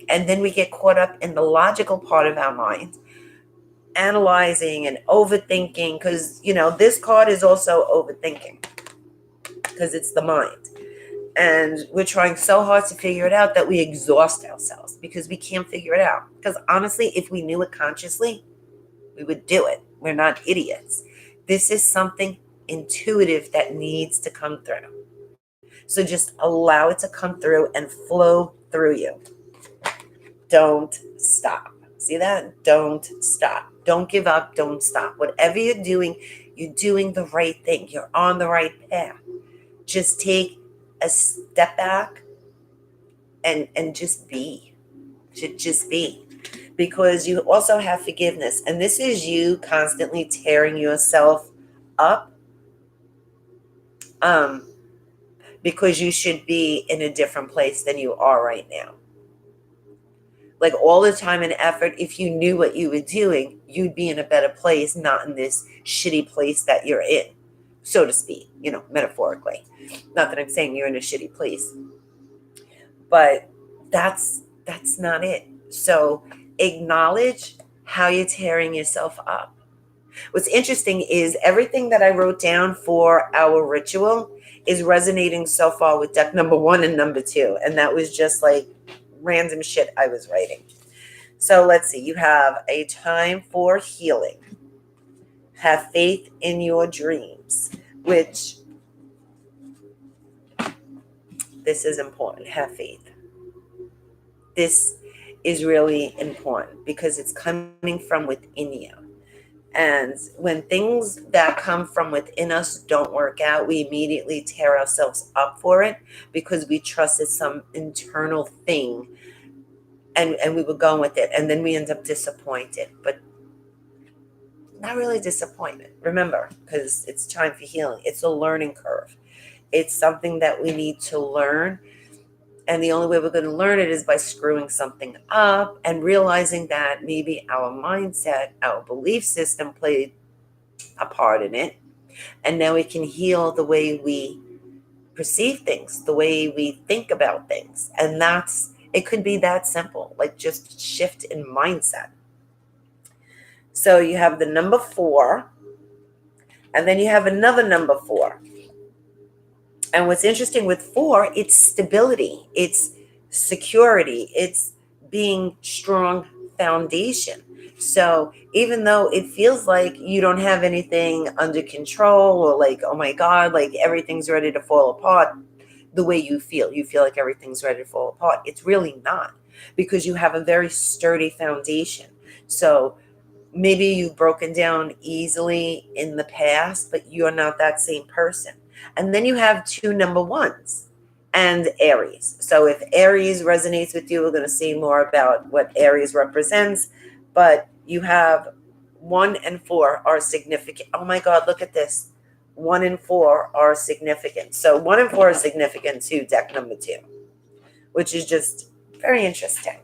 A: And then we get caught up in the logical part of our mind, analyzing and overthinking, because, you know, this card is also overthinking, because it's the mind. And we're trying so hard to figure it out that we exhaust ourselves, because we can't figure it out. Because honestly, if we knew it consciously, we would do it. We're not idiots. This is something intuitive that needs to come through. So just allow it to come through and flow through you. Don't stop. See that? Don't stop. Don't give up. Don't stop. Whatever you're doing the right thing. You're on the right path. Just take a step back and just be. Just be. Because you also have forgiveness. And this is you constantly tearing yourself up, because you should be in a different place than you are right now. Like, all the time and effort, if you knew what you were doing, you'd be in a better place, not in this shitty place that you're in, so to speak, you know, metaphorically. Not that I'm saying you're in a shitty place, but that's not it. So acknowledge how you're tearing yourself up. What's interesting is everything that I wrote down for our ritual is resonating so far with deck number 1 and number 2. And that was just like random shit I was writing. So let's see. You have a time for healing. Have faith in your dreams, which this is important. Have faith. This is really important, because it's coming from within you. And when things that come from within us don't work out, we immediately tear ourselves up for it because we trusted some internal thing, and we were going with it. And then we end up disappointed, but not really disappointment. Remember, because it's time for healing. It's a learning curve. It's something that we need to learn. And the only way we're going to learn it is by screwing something up and realizing that maybe our mindset, our belief system played a part in it. And now we can heal the way we perceive things, the way we think about things. And it could be that simple, like just shift in mindset. So you have the number 4, and then you have another number 4. And what's interesting with 4, it's stability, it's security, it's being strong foundation. So even though it feels like you don't have anything under control, or like, oh my God, like everything's ready to fall apart, the way you feel like everything's ready to fall apart. It's really not, because you have a very sturdy foundation. So maybe you've broken down easily in the past, but you're not that same person. And then you have 2 number 1s and Aries. So if Aries resonates with you, we're going to see more about what Aries represents. But you have 1 and 4 are significant. Oh my God, look at this. 1 and 4 are significant. So 1 and 4 are significant to deck number 2, which is just very interesting.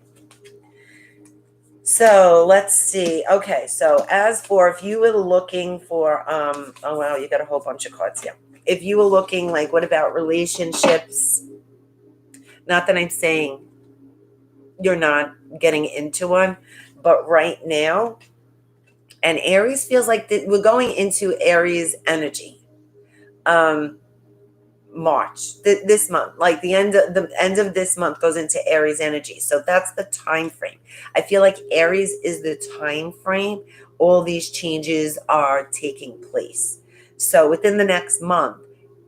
A: So let's see. Okay, so as for, if you were looking for, oh wow, you got a whole bunch of cards here. If you were looking like, what about relationships? Not that I'm saying you're not getting into one, but right now, and Aries feels like we're going into Aries energy. March, this month, like the end of this month goes into Aries energy. So that's the time frame. I feel like Aries is the time frame all these changes are taking place. So within the next month,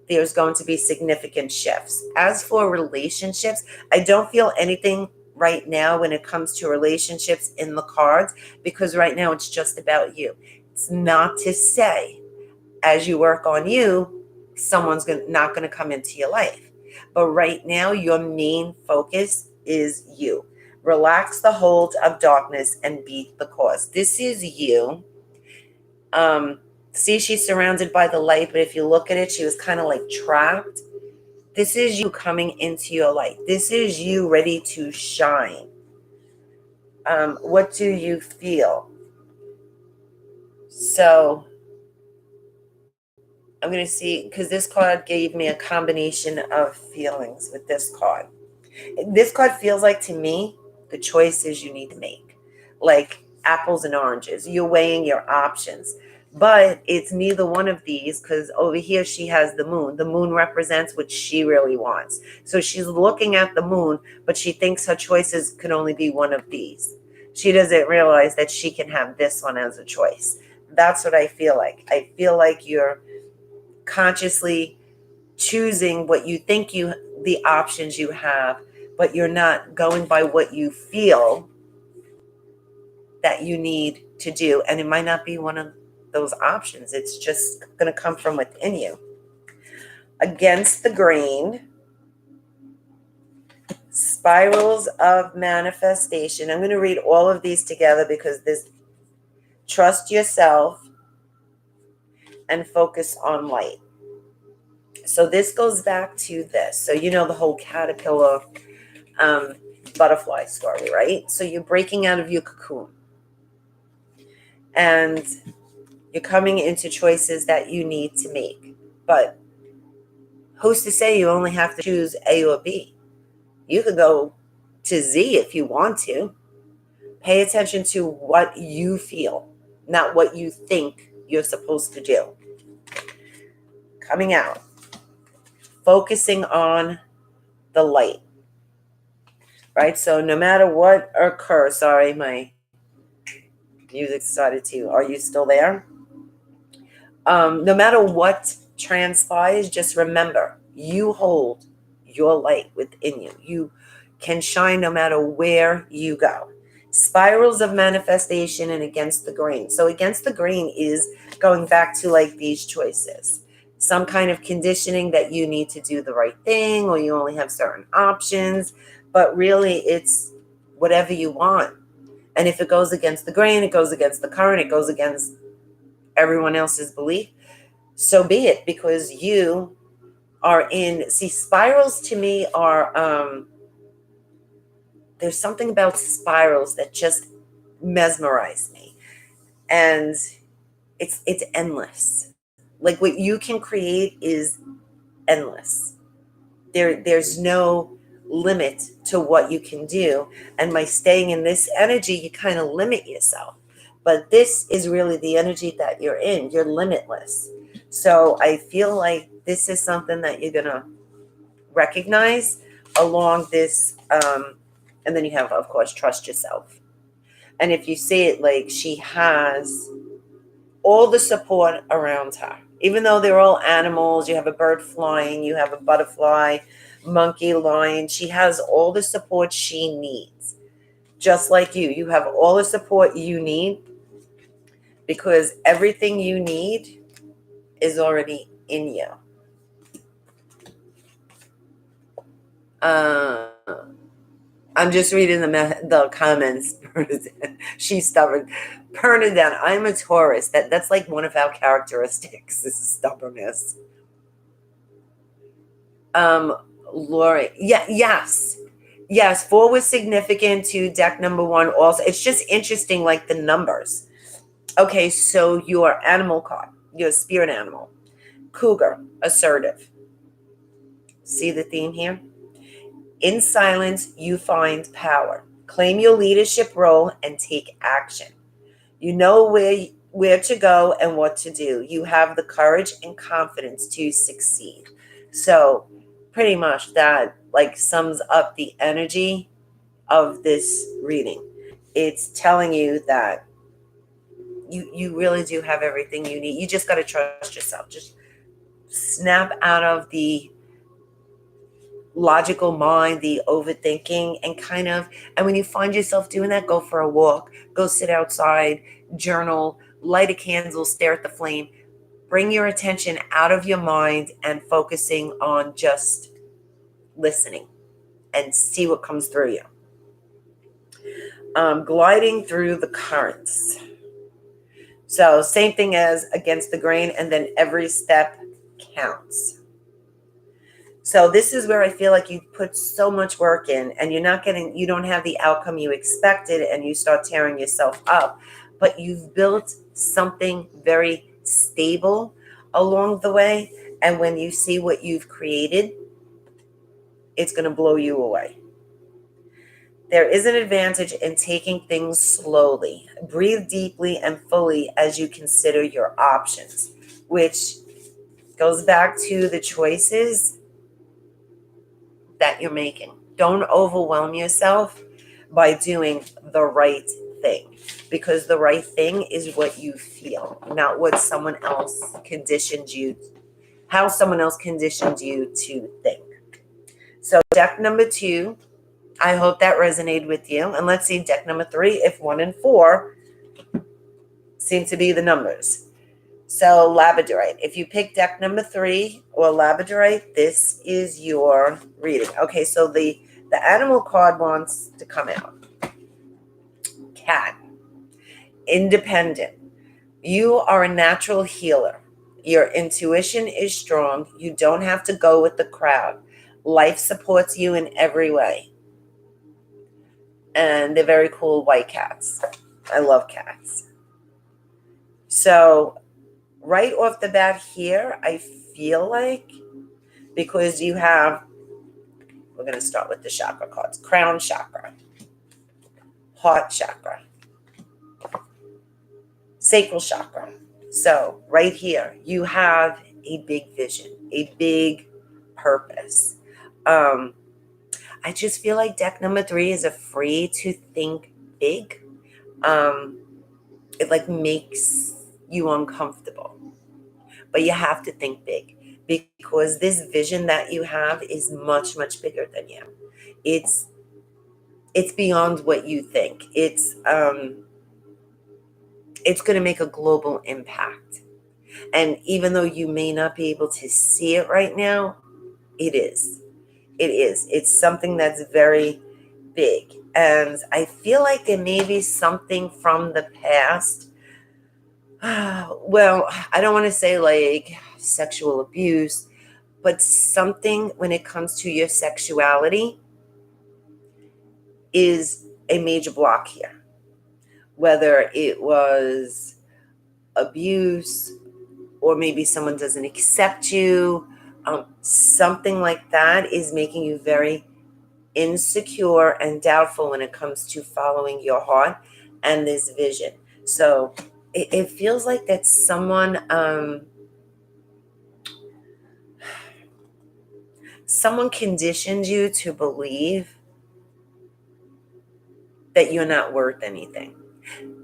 A: there's going to be significant shifts. As for relationships, I don't feel anything right now when it comes to relationships in the cards, because right now it's just about you. It's not to say as you work on you, someone's not going to come into your life. But right now, your main focus is you. Relax the hold of darkness and beat the cause. This is you. See, she's surrounded by the light, but if you look at it, she was kind of like trapped. This is you coming into your light. This is you ready to shine. What do you feel? So I'm going to see, because this card gave me a combination of feelings with this card. This card feels like, to me, the choices you need to make, like apples and oranges. You're weighing your options, but it's neither one of these, because over here she has the moon. The moon represents what she really wants. So she's looking at the moon, but she thinks her choices could only be one of these. She doesn't realize that she can have this one as a choice. That's what I feel like. I feel like you're consciously choosing what you think the options you have, but you're not going by what you feel that you need to do. And it might not be one of those options. It's just going to come from within you. Against the grain, spirals of manifestation. I'm going to read all of these together because this, trust yourself and focus on light. So this goes back to this. So you know the whole caterpillar butterfly story, right? So you're breaking out of your cocoon and you're coming into choices that you need to make. But who's to say you only have to choose A or B? You could go to Z if you want to. Pay attention to what you feel, not what you think you're supposed to do. Coming out. Focusing on the light. Right? So no matter what occurs, sorry, my music started to, are you still there? No matter what transpires, just remember, you hold your light within you. You can shine no matter where you go. spirals of manifestation and against the grain. So against the grain is going back to like these choices, some kind of conditioning that you need to do the right thing, or you only have certain options, but really it's whatever you want. And if it goes against the grain, it goes against the current, it goes against everyone else's belief, so be it, because you are in, see, spirals to me are, there's something about spirals that just mesmerize me. And it's endless. Like what you can create is endless. There's no limit to what you can do. And by staying in this energy, you kind of limit yourself. But this is really the energy that you're in. You're limitless. So I feel like this is something that you're gonna recognize along this. And then you have, of course, trust yourself. And if you see it, like she has all the support around her. Even though they're all animals, you have a bird flying, you have a butterfly, monkey, lion. She has all the support she needs. Just like you have all the support you need, because everything you need is already in you. Uh, I'm just reading the comments. She's stubborn. Pernadan, I'm a Taurus. That's like one of our characteristics, is stubbornness. Lori, yeah, yes, 4 was significant to deck number 1 also. It's just interesting, like the numbers. Okay, so your animal card, your spirit animal, cougar, assertive. See the theme here? In silence, you find power. Claim your leadership role and take action. You know where to go and what to do. You have the courage and confidence to succeed. So pretty much that like sums up the energy of this reading. It's telling you that you really do have everything you need. You just got to trust yourself. Just snap out of the logical mind, the overthinking, and when you find yourself doing that, go for a walk, go sit outside, journal, light a candle, stare at the flame. Bring your attention out of your mind and focusing on just listening and see what comes through you. Gliding through the currents. So same thing as against the grain, and then every step counts. So this is where I feel like you put so much work in and you don't have the outcome you expected, and you start tearing yourself up, but you've built something very stable along the way. And when you see what you've created, it's going to blow you away. There is an advantage in taking things slowly. Breathe deeply and fully as you consider your options, which goes back to the choices that you're making. Don't overwhelm yourself by doing the right thing, because the right thing is what you feel, not what someone else conditioned you, how someone else conditioned you to think. So deck number 2, I hope that resonated with you. And let's see deck number 3, if 1 and 4 seem to be the numbers. So labradorite, if you pick deck number 3 or labradorite, this is your reading. Okay, so the animal card wants to come out. Cat, independent. You are a natural healer. Your intuition is strong. You don't have to go with the crowd. Life supports you in every way. And they're very cool white cats. I love cats. So right off the bat here, I feel like, because you have, we're going to start with the chakra cards. Crown chakra, heart chakra, sacral chakra. So right here, you have a big vision, a big purpose. I just feel like deck number 3 is afraid to think big. It like makes you uncomfortable, but you have to think big, because this vision that you have is much, much bigger than you. It's it's beyond what you think. It's going to make a global impact. And even though you may not be able to see it right now, it is. It is. It's something that's very big. And I feel like there may be something from the past. Well, I don't want to say like sexual abuse, but something when it comes to your sexuality is a major block here. Whether it was abuse, or maybe someone doesn't accept you, something like that is making you very insecure and doubtful when it comes to following your heart and this vision. So it feels like that someone conditioned you to believe that you're not worth anything.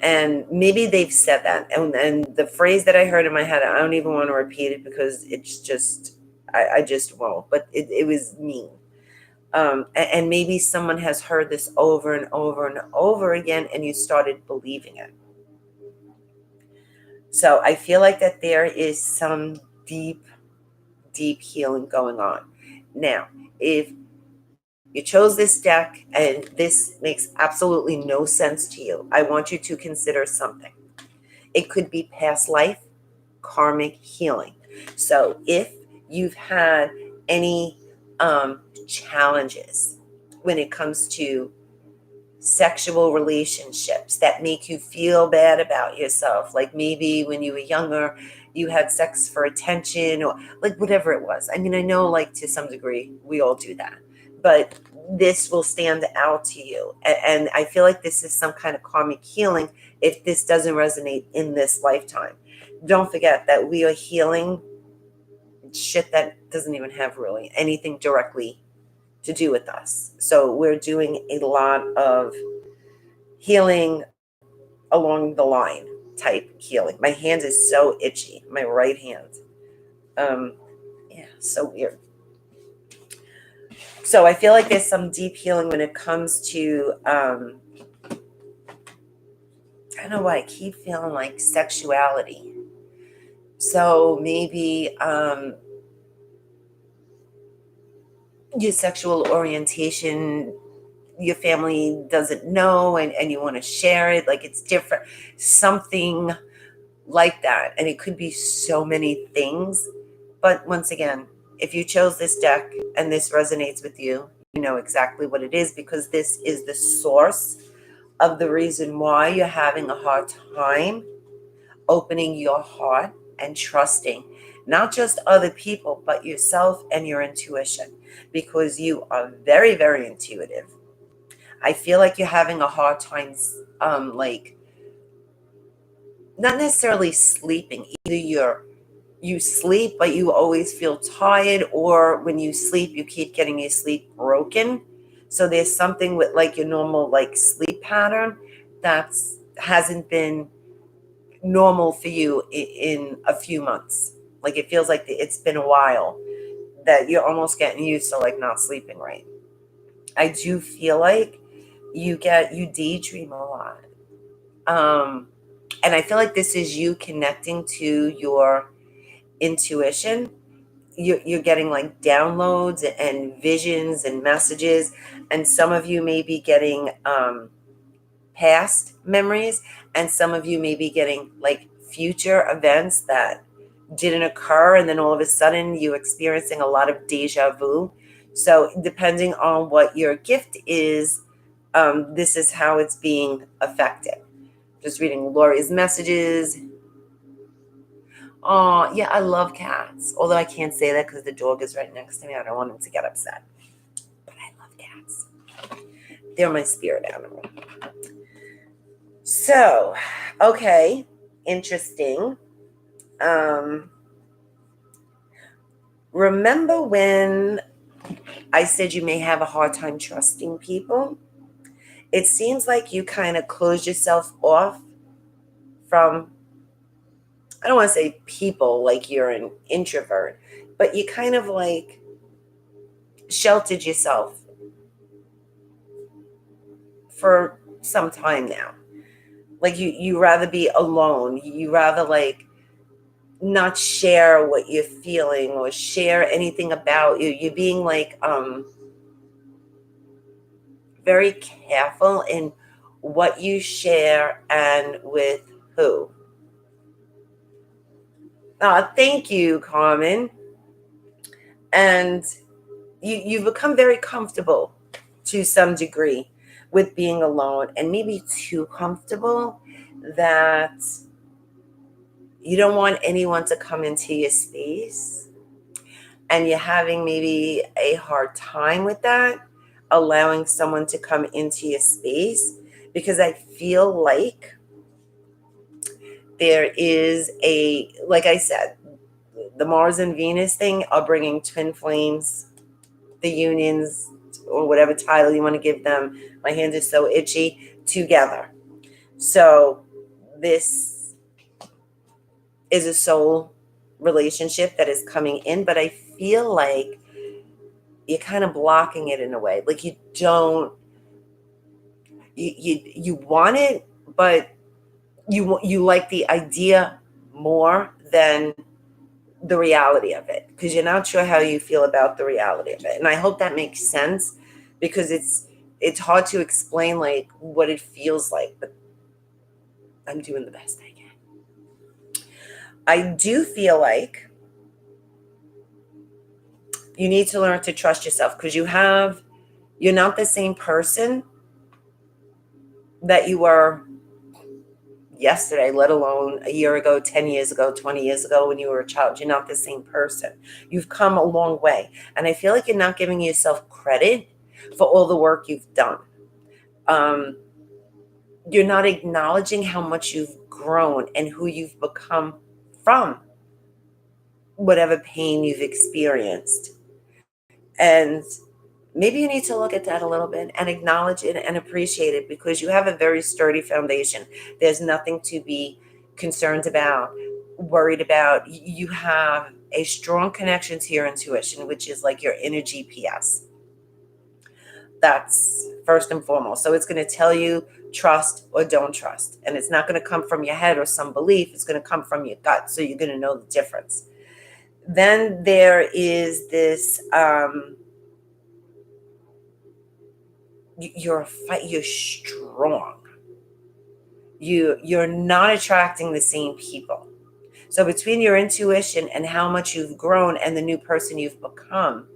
A: And maybe they've said that. And the phrase that I heard in my head, I don't even want to repeat it because it's just, I just won't. But it was mean. And maybe someone has heard this over and over and over again, and you started believing it. So I feel like that there is some deep, deep healing going on. Now, if you chose this deck and this makes absolutely no sense to you, I want you to consider something. It could be past life, karmic healing. So if you've had any challenges when it comes to sexual relationships that make you feel bad about yourself, like maybe when you were younger, you had sex for attention, or like whatever it was. I mean, I know like to some degree we all do that, but this will stand out to you. And I feel like this is some kind of karmic healing if this doesn't resonate in this lifetime. Don't forget that we are healing shit that doesn't even have really anything directly to do with us. So we're doing a lot of healing along the line type healing. My hand is so itchy, my right hand. Yeah, so weird. So I feel like there's some deep healing when it comes to, I don't know why I keep feeling like sexuality. So maybe your sexual orientation, your family doesn't know, and you want to share it, like it's different, something like that. And it could be so many things. But once again, if you chose this deck and this resonates with you, you know exactly what it is, because this is the source of the reason why you're having a hard time opening your heart and trusting not just other people, but yourself and your intuition, because you are very, very intuitive. I feel like you're having a hard time, like not necessarily sleeping. Either you sleep, but you always feel tired, or when you sleep, you keep getting your sleep broken. So there's something with like your normal like sleep pattern that's hasn't been normal for you in a few months. Like it feels like it's been a while that you're almost getting used to like not sleeping right. I do feel like you daydream a lot. And I feel like this is you connecting to your intuition. You're getting like downloads and visions and messages, and some of you may be getting past memories, and some of you may be getting like future events that didn't occur, and then all of a sudden you're experiencing a lot of deja vu. So depending on what your gift is, this is how it's being affected. Just reading Lori's messages. Oh, yeah, I love cats. Although I can't say that because the dog is right next to me. I don't want him to get upset. But I love cats. They're my spirit animal. So, okay, interesting. Remember when I said you may have a hard time trusting people? It seems like you kind of closed yourself off from, I don't want to say people like you're an introvert, but you kind of like sheltered yourself for some time now. Like you rather be alone. You rather like not share what you're feeling or share anything about you. You're being like very careful in what you share and with who. Thank you, Carmen. And you've become very comfortable to some degree with being alone, and maybe too comfortable that you don't want anyone to come into your space, and you're having maybe a hard time with that, allowing someone to come into your space, because I feel like there is like I said, the Mars and Venus thing are bringing twin flames, the unions, or whatever title you want to give them. My hand is so itchy, together. So this is a soul relationship that is coming in, but I feel like you're kind of blocking it in a way. Like you don't, you want it, but you like the idea more than the reality of it, because you're not sure how you feel about the reality of it. And I hope that makes sense, because it's hard to explain like what it feels like, but I'm doing the best I can. I do feel like you need to learn to trust yourself, because you're not the same person that you were yesterday, let alone a year ago, 10 years ago, 20 years ago when you were a child. You're not the same person. You've come a long way. And I feel like you're not giving yourself credit for all the work you've done. You're not acknowledging how much you've grown and who you've become from whatever pain you've experienced. And maybe you need to look at that a little bit and acknowledge it and appreciate it, because you have a very sturdy foundation. There's nothing to be concerned about, worried about. You have a strong connection to your intuition, which is like your inner GPS. That's first and foremost. So it's going to tell you trust or don't trust. And it's not going to come from your head or some belief. It's going to come from your gut. So you're going to know the difference. Then there is this, you're strong. You're not attracting the same people. So between your intuition and how much you've grown and the new person you've become,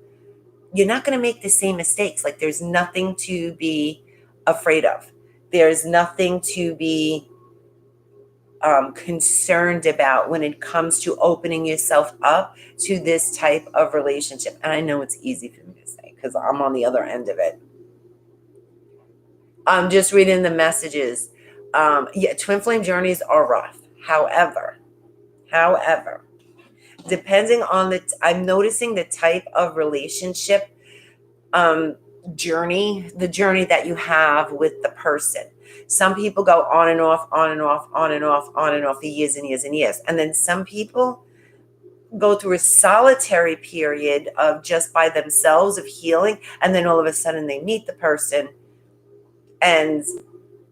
A: you're not going to make the same mistakes. Like there's nothing to be afraid of. There's nothing to be concerned about when it comes to opening yourself up to this type of relationship. And I know it's easy for me to say because I'm on the other end of it. I'm just reading the messages. Twin flame journeys are rough. However, depending on I'm noticing the type of relationship journey, the journey that you have with the person. Some people go on and off, on and off, on and off, on and off for years and years and years. And then some people go through a solitary period of just by themselves of healing. And then all of a sudden they meet the person and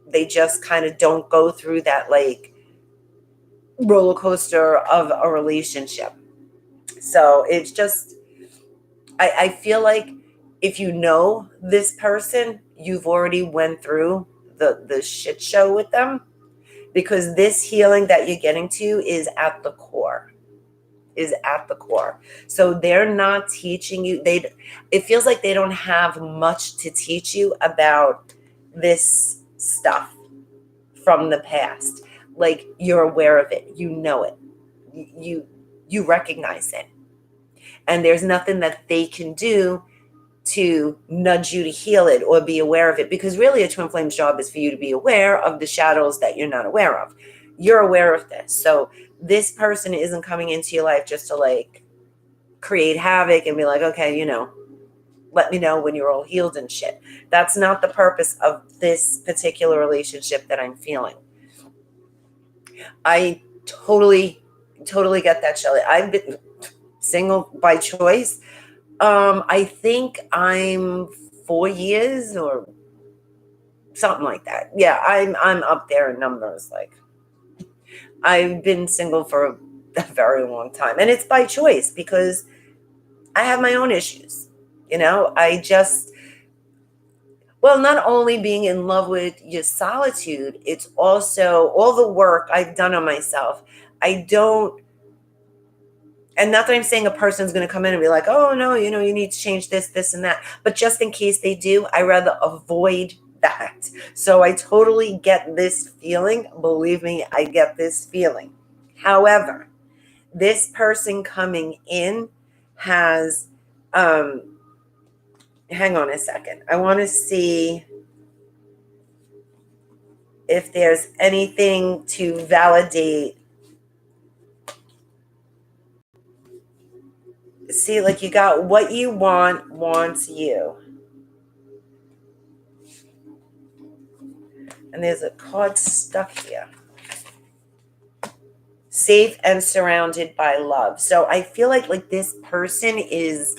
A: they just kind of don't go through that like roller coaster of a relationship. So it's just, I feel like if you know this person, you've already went through the shit show with them, because this healing that you're getting to is at the core. So they're not teaching you. It feels like they don't have much to teach you about this stuff from the past. Like you're aware of it, you know it, you recognize it, and there's nothing that they can do to nudge you to heal it or be aware of it, because really a twin flame's job is for you to be aware of the shadows that you're not aware of. You're aware of this. So this person isn't coming into your life just to like create havoc and be like, okay, let me know when you're all healed and shit. That's not the purpose of this particular relationship that I'm feeling. I totally get that, Shelley. I've been single by choice. I think I'm 4 years or something like that. Yeah, I'm up there in numbers. Like, I've been single for a very long time, and it's by choice because I have my own issues. I just, well, not only being in love with your solitude, it's also all the work I've done on myself. I don't, and not that I'm saying a person's going to come in and be like, oh, no, you need to change this, this, and that. But just in case they do, I rather avoid that. So I totally get this feeling. Believe me, I get this feeling. However, this person coming in has, hang on a second. I want to see if there's anything to validate. See, like, you got what you want wants you. And there's a card stuck here. Safe and surrounded by love. So I feel like this person is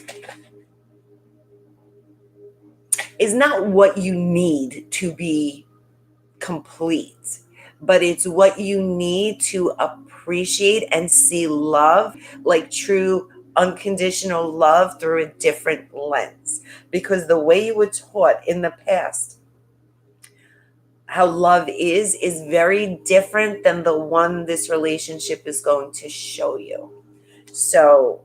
A: not what you need to be complete, but it's what you need to appreciate and see love, like true unconditional love, through a different lens. Because the way you were taught in the past how love is very different than the one this relationship is going to show you. So,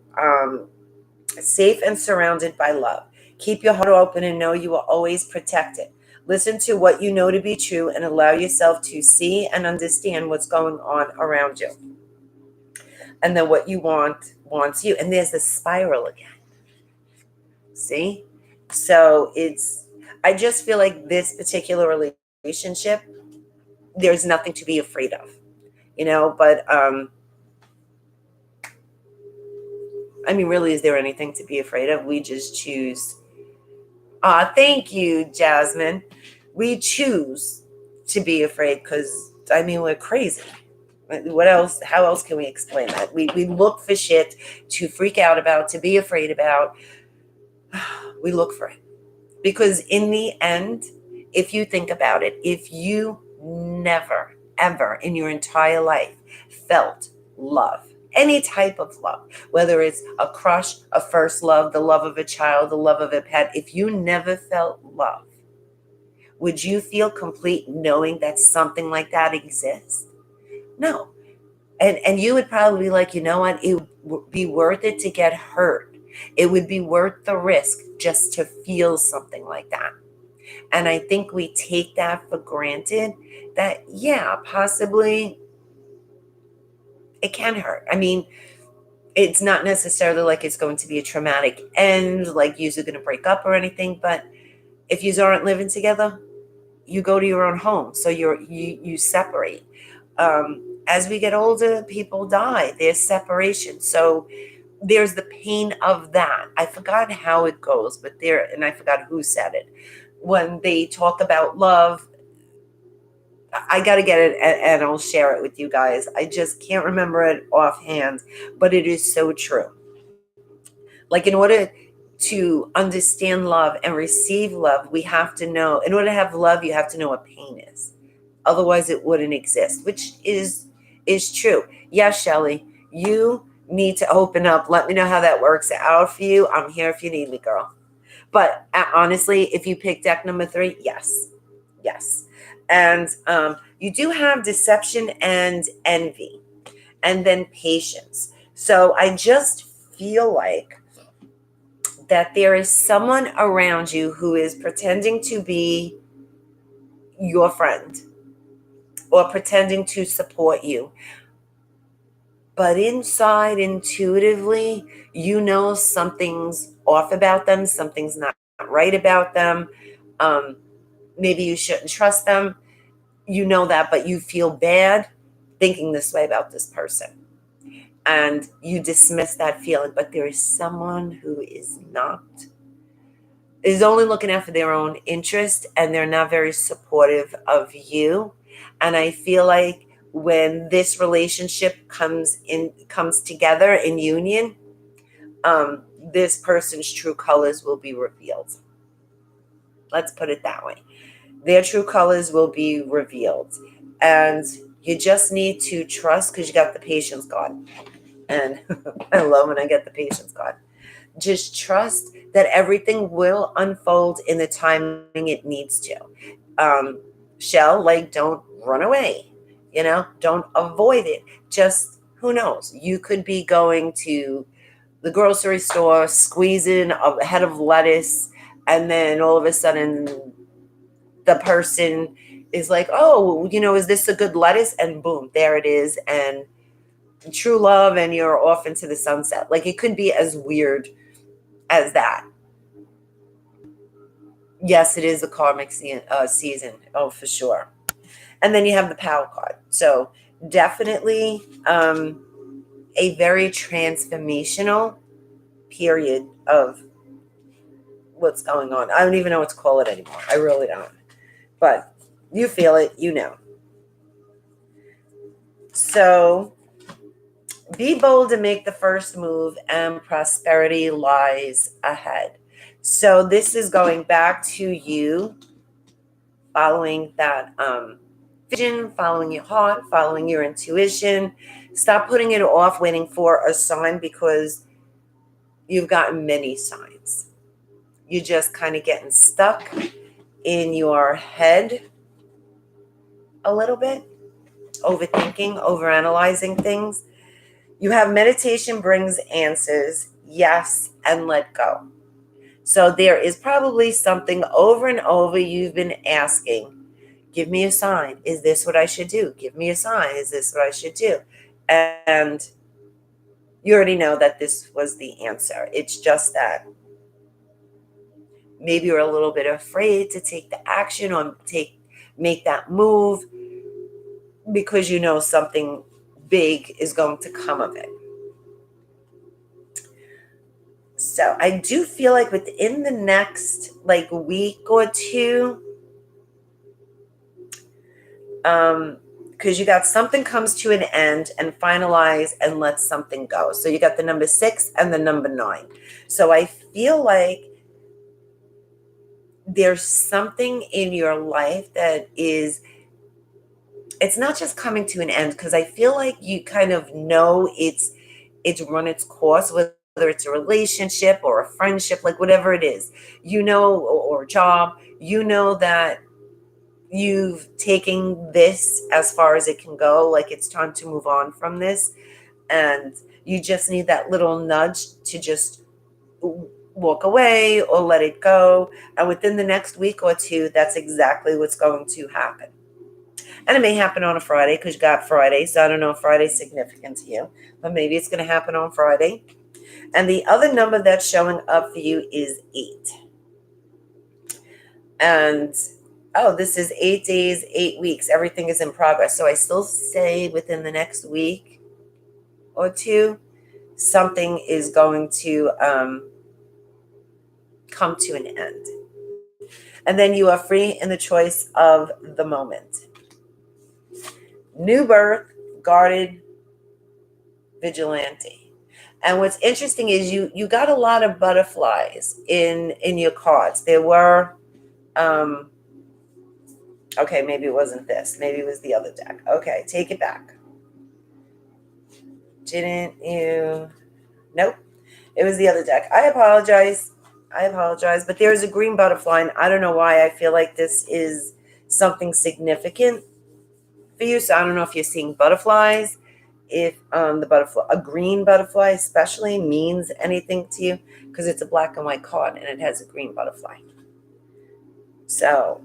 A: safe and surrounded by love. Keep your heart open and know you are always protected. Listen to what you know to be true and allow yourself to see and understand what's going on around you. And then what you want wants you. And there's the spiral again. See? So I just feel like this particular relationship, there's nothing to be afraid of, but I mean, really, is there anything to be afraid of? We just choose. Thank you, Jasmine. We choose to be afraid because, I mean, we're crazy. What else? How else can we explain that? We look for shit to freak out about, to be afraid about. We look for it. Because in the end, if you think about it, if you never, ever in your entire life felt love, any type of love, whether it's a crush, a first love, the love of a child, the love of a pet, if you never felt love, would you feel complete knowing that something like that exists? No. And you would probably be like, you know what? It would be worth it to get hurt. It would be worth the risk just to feel something like that. And I think we take that for granted, that, yeah, possibly it can hurt. I mean, it's not necessarily like it's going to be a traumatic end, like you're going to break up or anything. But if you aren't living together, you go to your own home. So you separate. As we get older, people die. There's separation. So there's the pain of that. I forgot how it goes, but and I forgot who said it. When they talk about love, I got to get it and I'll share it with you guys. I just can't remember it offhand, but it is so true. Like, in order to understand love and receive love, we have to know, in order to have love, you have to know what pain is. Otherwise, it wouldn't exist, which is true. Yes, Shelly, you need to open up. Let me know how that works out for you. I'm here if you need me, girl. But honestly, if you pick deck number 3, yes. And you do have deception and envy, and then patience. So I just feel like that there is someone around you who is pretending to be your friend or pretending to support you. But inside, intuitively, you know something's off about them, something's not right about them. Maybe you shouldn't trust them. You know that, but you feel bad thinking this way about this person. And you dismiss that feeling. But there is someone who is only looking out for their own interest, and they're not very supportive of you. And I feel like when this relationship comes together in union, this person's true colors will be revealed. Let's put it that way. Their true colors will be revealed. And you just need to trust because you got the patience card. And I love when I get the patience card. Just trust that everything will unfold in the timing it needs to. Um, Shell, like, don't run away, don't avoid it. Just, who knows? You could be going to the grocery store, squeezing a head of lettuce, and then all of a sudden the person is like, oh, is this a good lettuce? And boom, there it is. And true love, and you're off into the sunset. Like, it could be as weird as that. Yes, it is a karmic season. Oh, for sure. And then you have the power card. So definitely a very transformational period of what's going on. I don't even know what to call it anymore. I really don't. But you feel it, So be bold and make the first move, and prosperity lies ahead. So this is going back to you following that vision, following your heart, following your intuition. Stop putting it off, waiting for a sign, because you've gotten many signs. You're just kind of getting stuck in your head a little bit, overthinking, overanalyzing things. You have meditation brings answers, yes, and let go. So there is probably something over and over you've been asking. Give me a sign. Is this what I should do? Give me a sign. Is this what I should do? And you already know that this was the answer. It's just that maybe you're a little bit afraid to take the action or make that move because you know something big is going to come of it. So I do feel like within the next week or two, because you got something comes to an end and finalize and let something go. So you got the number 6 and the number 9. So I feel like there's something in your life that is, it's not just coming to an end, because I feel like you kind of know it's run its course, whether it's a relationship or a friendship, like whatever it is, or a job, that you've taken this as far as it can go. Like, it's time to move on from this. And you just need that little nudge to just walk away or let it go. And within the next week or two, that's exactly what's going to happen. And it may happen on a Friday because you got Friday. So I don't know if Friday's significant to you, but maybe it's going to happen on Friday. And the other number that's showing up for you is 8. And this is 8 days, 8 weeks. Everything is in progress. So I still say within the next week or two, something is going to come to an end. And then you are free in the choice of the moment. New birth, guarded, vigilante. And what's interesting is you got a lot of butterflies in your cards. There were, okay, maybe it wasn't this. Maybe it was the other deck. Okay, take it back. Didn't you? Nope. It was the other deck. I apologize. But there's a green butterfly, and I don't know why I feel like this is something significant for you. So I don't know if you're seeing butterflies, if a green butterfly especially means anything to you, because it's a black and white card and it has a green butterfly. So,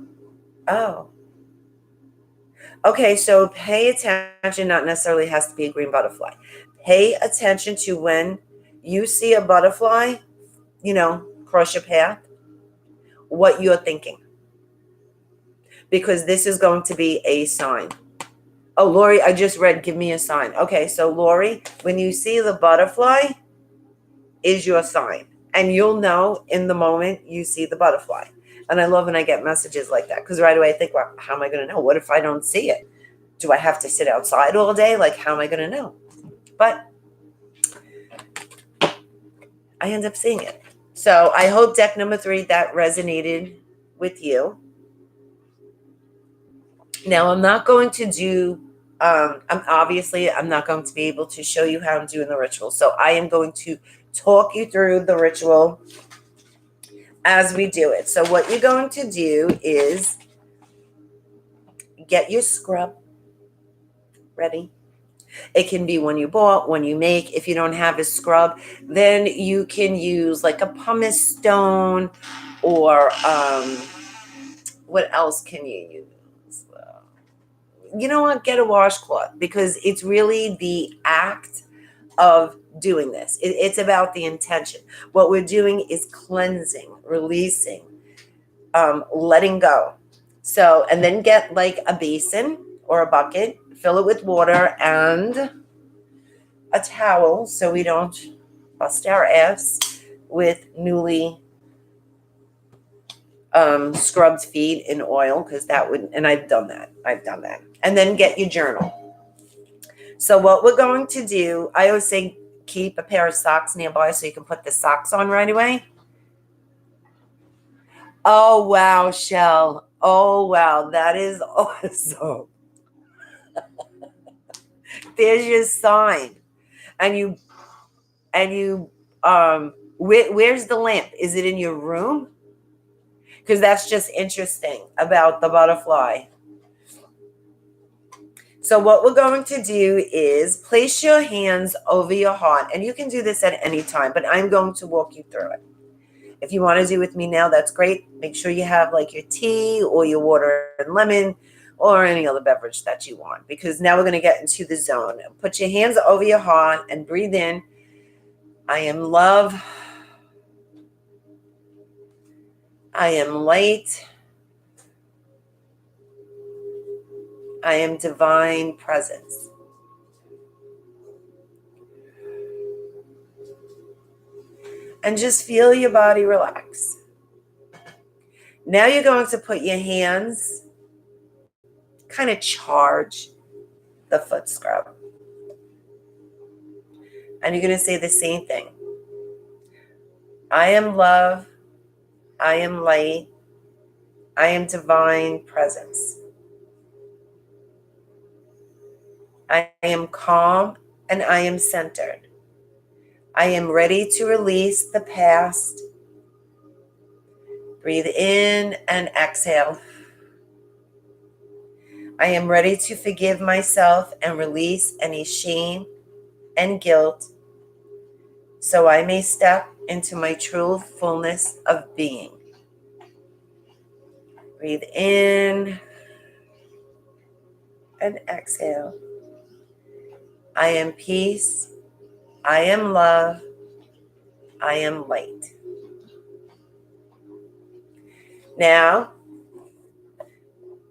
A: okay, so pay attention. Not necessarily has to be a green butterfly. Pay attention to when you see a butterfly, cross your path, what you're thinking. Because this is going to be a sign. Oh, Lori, I just read, give me a sign. Okay, so Lori, when you see the butterfly, is your sign. And you'll know in the moment you see the butterfly. And I love when I get messages like that, because right away I think, well, how am I going to know? What if I don't see it? Do I have to sit outside all day? Like, how am I going to know? But I end up seeing it. So I hope deck number 3, that resonated with you. Now, I'm not going to do, I'm not going to be able to show you how I'm doing the ritual. So I am going to talk you through the ritual as we do it. So what you're going to do is get your scrub ready. It can be one you bought, one you make. If you don't have a scrub, then you can use like a pumice stone, or what else can you use? You know what? Get a washcloth, because it's really the act of doing this. It's about the intention. What we're doing is cleansing, releasing, letting go. So, and then get like a basin or a bucket, fill it with water and a towel so we don't bust our ass with newly scrubbed feet in oil, because that would, and I've done that. And then get your journal. So what we're going to do, I always say keep a pair of socks nearby so you can put the socks on right away. Oh, wow, Shell. Oh, wow, that is awesome. There's your sign. And where's the lamp? Is it in your room? Because that's just interesting about the butterfly. So what we're going to do is place your hands over your heart, and you can do this at any time, but I'm going to walk you through it. If you want to do with me now, that's great. Make sure you have like your tea or your water and lemon or any other beverage that you want, because now we're going to get into the zone. Put your hands over your heart and breathe in. I am love. I am light. I am divine presence. And just feel your body relax. Now you're going to put your hands, kind of charge the foot scrub. And you're going to say the same thing. I am love. I am light. I am divine presence. I am calm and I am centered. I am ready to release the past. Breathe in and exhale. I am ready to forgive myself and release any shame and guilt, so I may step into my true fullness of being. Breathe in and exhale. I am peace. I am love. I am light. Now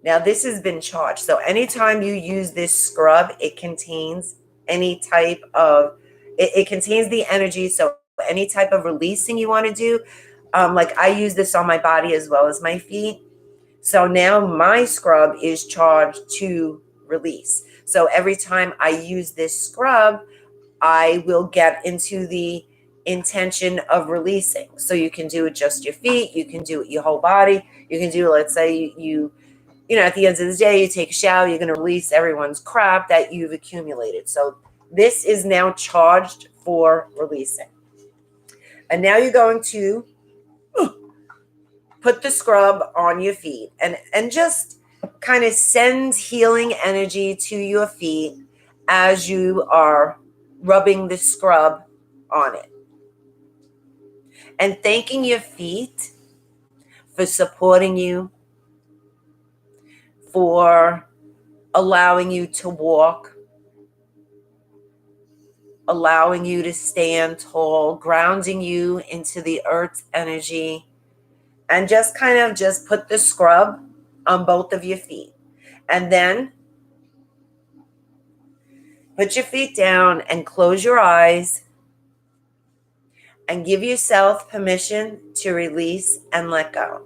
A: this has been charged. So anytime you use this scrub, it contains any type of, it contains the energy. So any type of releasing you want to do, like I use this on my body as well as my feet. So now my scrub is charged to release. So every time I use this scrub, I will get into the intention of releasing. So you can do it just your feet. You can do it your whole body. You can do, let's say you know, at the end of the day, you take a shower, you're going to release everyone's crap that you've accumulated. So this is now charged for releasing. And now you're going to put the scrub on your feet and just kind of send healing energy to your feet as you are rubbing the scrub on it. And thanking your feet for supporting you, for allowing you to walk, allowing you to stand tall, grounding you into the earth's energy, and just kind of just put the scrub on both of your feet. And then put your feet down and close your eyes and give yourself permission to release and let go.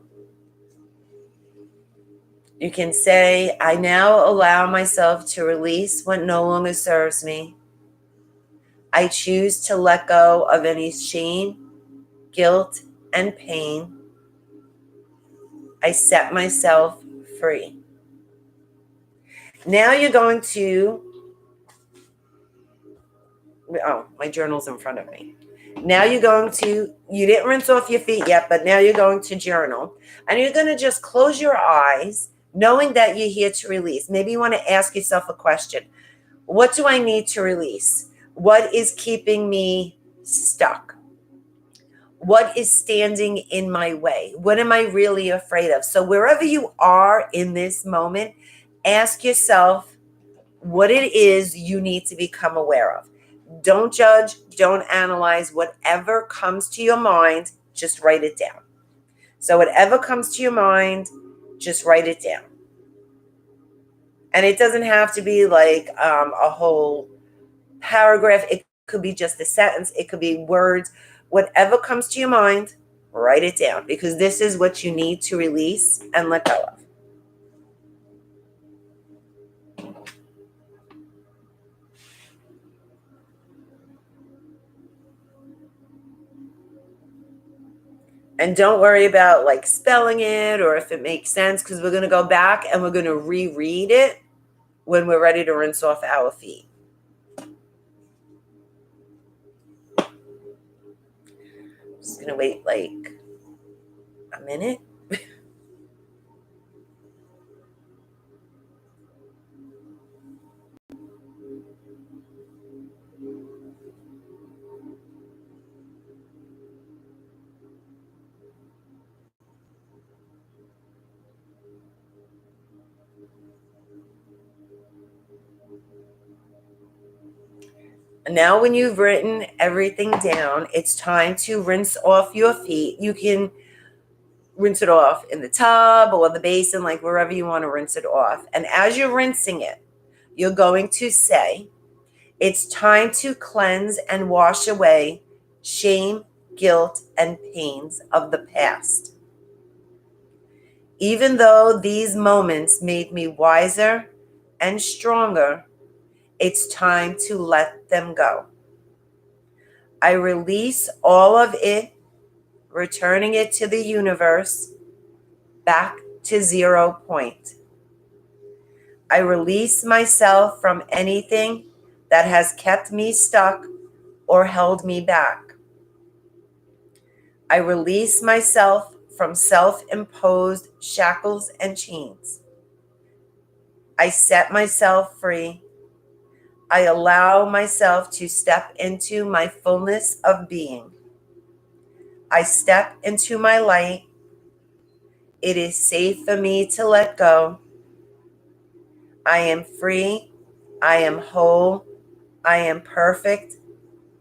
A: You can say, I now allow myself to release what no longer serves me. I choose to let go of any shame, guilt, and pain. I set myself free. Now you're going to, oh, my journal's in front of me. Now you're going to, you didn't rinse off your feet yet, but now you're going to journal. And you're going to just close your eyes, knowing that you're here to release. Maybe you want to ask yourself a question. What do I need to release? What is keeping me stuck? What is standing in my way? What am I really afraid of? So wherever you are in this moment, ask yourself what it is you need to become aware of. Don't judge, don't analyze. Whatever comes to your mind, just write it down. So whatever comes to your mind, just write it down. And it doesn't have to be like a whole paragraph. It could be just a sentence. It could be words. Whatever comes to your mind, write it down, because this is what you need to release and let go of. And don't worry about like spelling it or if it makes sense, because we're going to go back and we're going to reread it when we're ready to rinse off our feet. Just going to wait like a minute. Now, when you've written everything down, it's time to rinse off your feet. You can rinse it off in the tub or the basin, like wherever you want to rinse it off. And as you're rinsing it, you're going to say, it's time to cleanse and wash away shame, guilt, and pains of the past. Even though these moments made me wiser and stronger, it's time to let them go. I release all of it, returning it to the universe, back to 0 point. I release myself from anything that has kept me stuck or held me back. I release myself from self-imposed shackles and chains. I set myself free. I allow myself to step into my fullness of being. I step into my light. It is safe for me to let go. I am free. I am whole. I am perfect.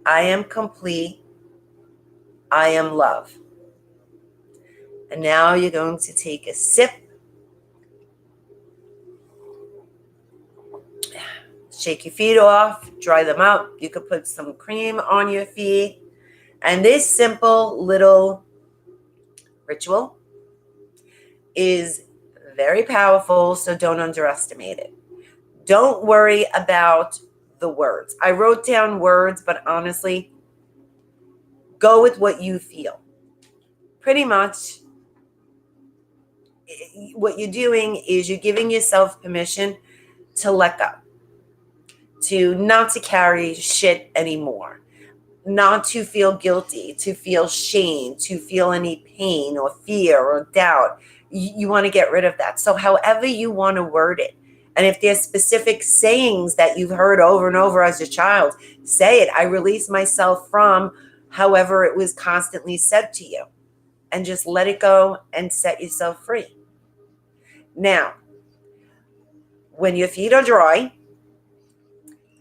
A: I am complete. I am love. And now you're going to take a sip. Shake your feet off, dry them out. You could put some cream on your feet. And this simple little ritual is very powerful, so don't underestimate it. Don't worry about the words. I wrote down words, but honestly, go with what you feel. Pretty much what you're doing is you're giving yourself permission to let go, to not to carry shit anymore, not to feel guilty, to feel shame, to feel any pain or fear or doubt. You want to get rid of that. So however you want to word it, and if there's specific sayings that you've heard over and over as a child, say it. I release myself from however it was constantly said to you, and just let it go and set yourself free. Now, when your feet are dry,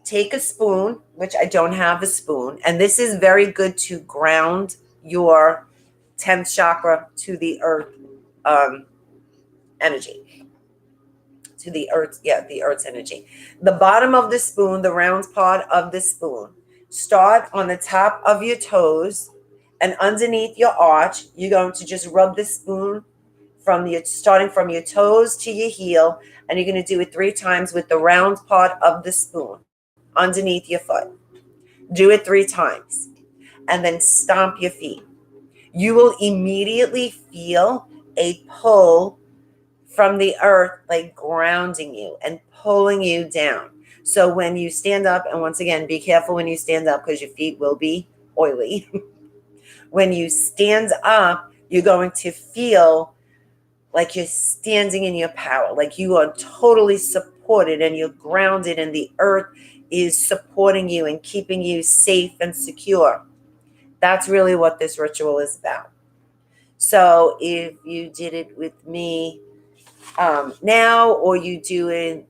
A: take a spoon, which I don't have a spoon, and this is very good to ground your 10th chakra to the earth energy, to the earth, the earth's energy. The bottom of the spoon, the round part of the spoon, start on the top of your toes, and underneath your arch, you're going to just rub the spoon starting from your toes to your heel, and you're going to do it 3 times with the round part of the spoon underneath your foot. Do it 3 times, and then stomp your feet. You will immediately feel a pull from the earth, like grounding you and pulling you down. So when you stand up, and once again, be careful when you stand up because your feet will be oily. When you stand up, you're going to feel like you're standing in your power, like you are totally supported and you're grounded, and the earth is supporting you and keeping you safe and secure. That's really what this ritual is about. So if you did it with me now, or you do it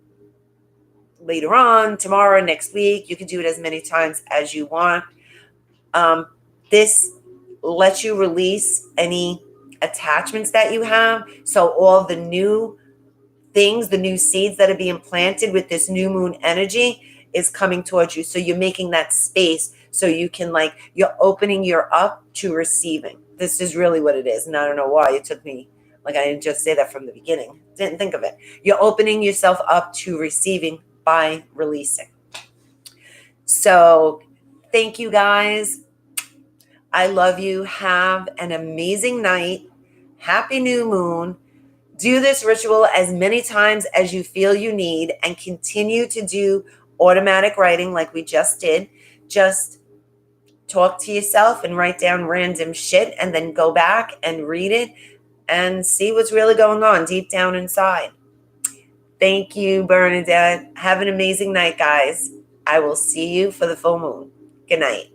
A: later on, tomorrow, next week, you can do it as many times as you want. This lets you release any attachments that you have. So all the new things, the new seeds that are being planted with this new moon energy is coming towards you. So you're making that space so you can, like, you're opening your up to receiving. This is really what it is. And I don't know why it took me, like, I didn't just say that from the beginning. Didn't think of it. You're opening yourself up to receiving by releasing. So thank you guys. I love you. Have an amazing night. Happy new moon. Do this ritual as many times as you feel you need, and continue to do automatic writing like we just did. Just talk to yourself and write down random shit, and then go back and read it and see what's really going on deep down inside. Thank you, Bernadette. Have an amazing night, guys. I will see you for the full moon. Good night.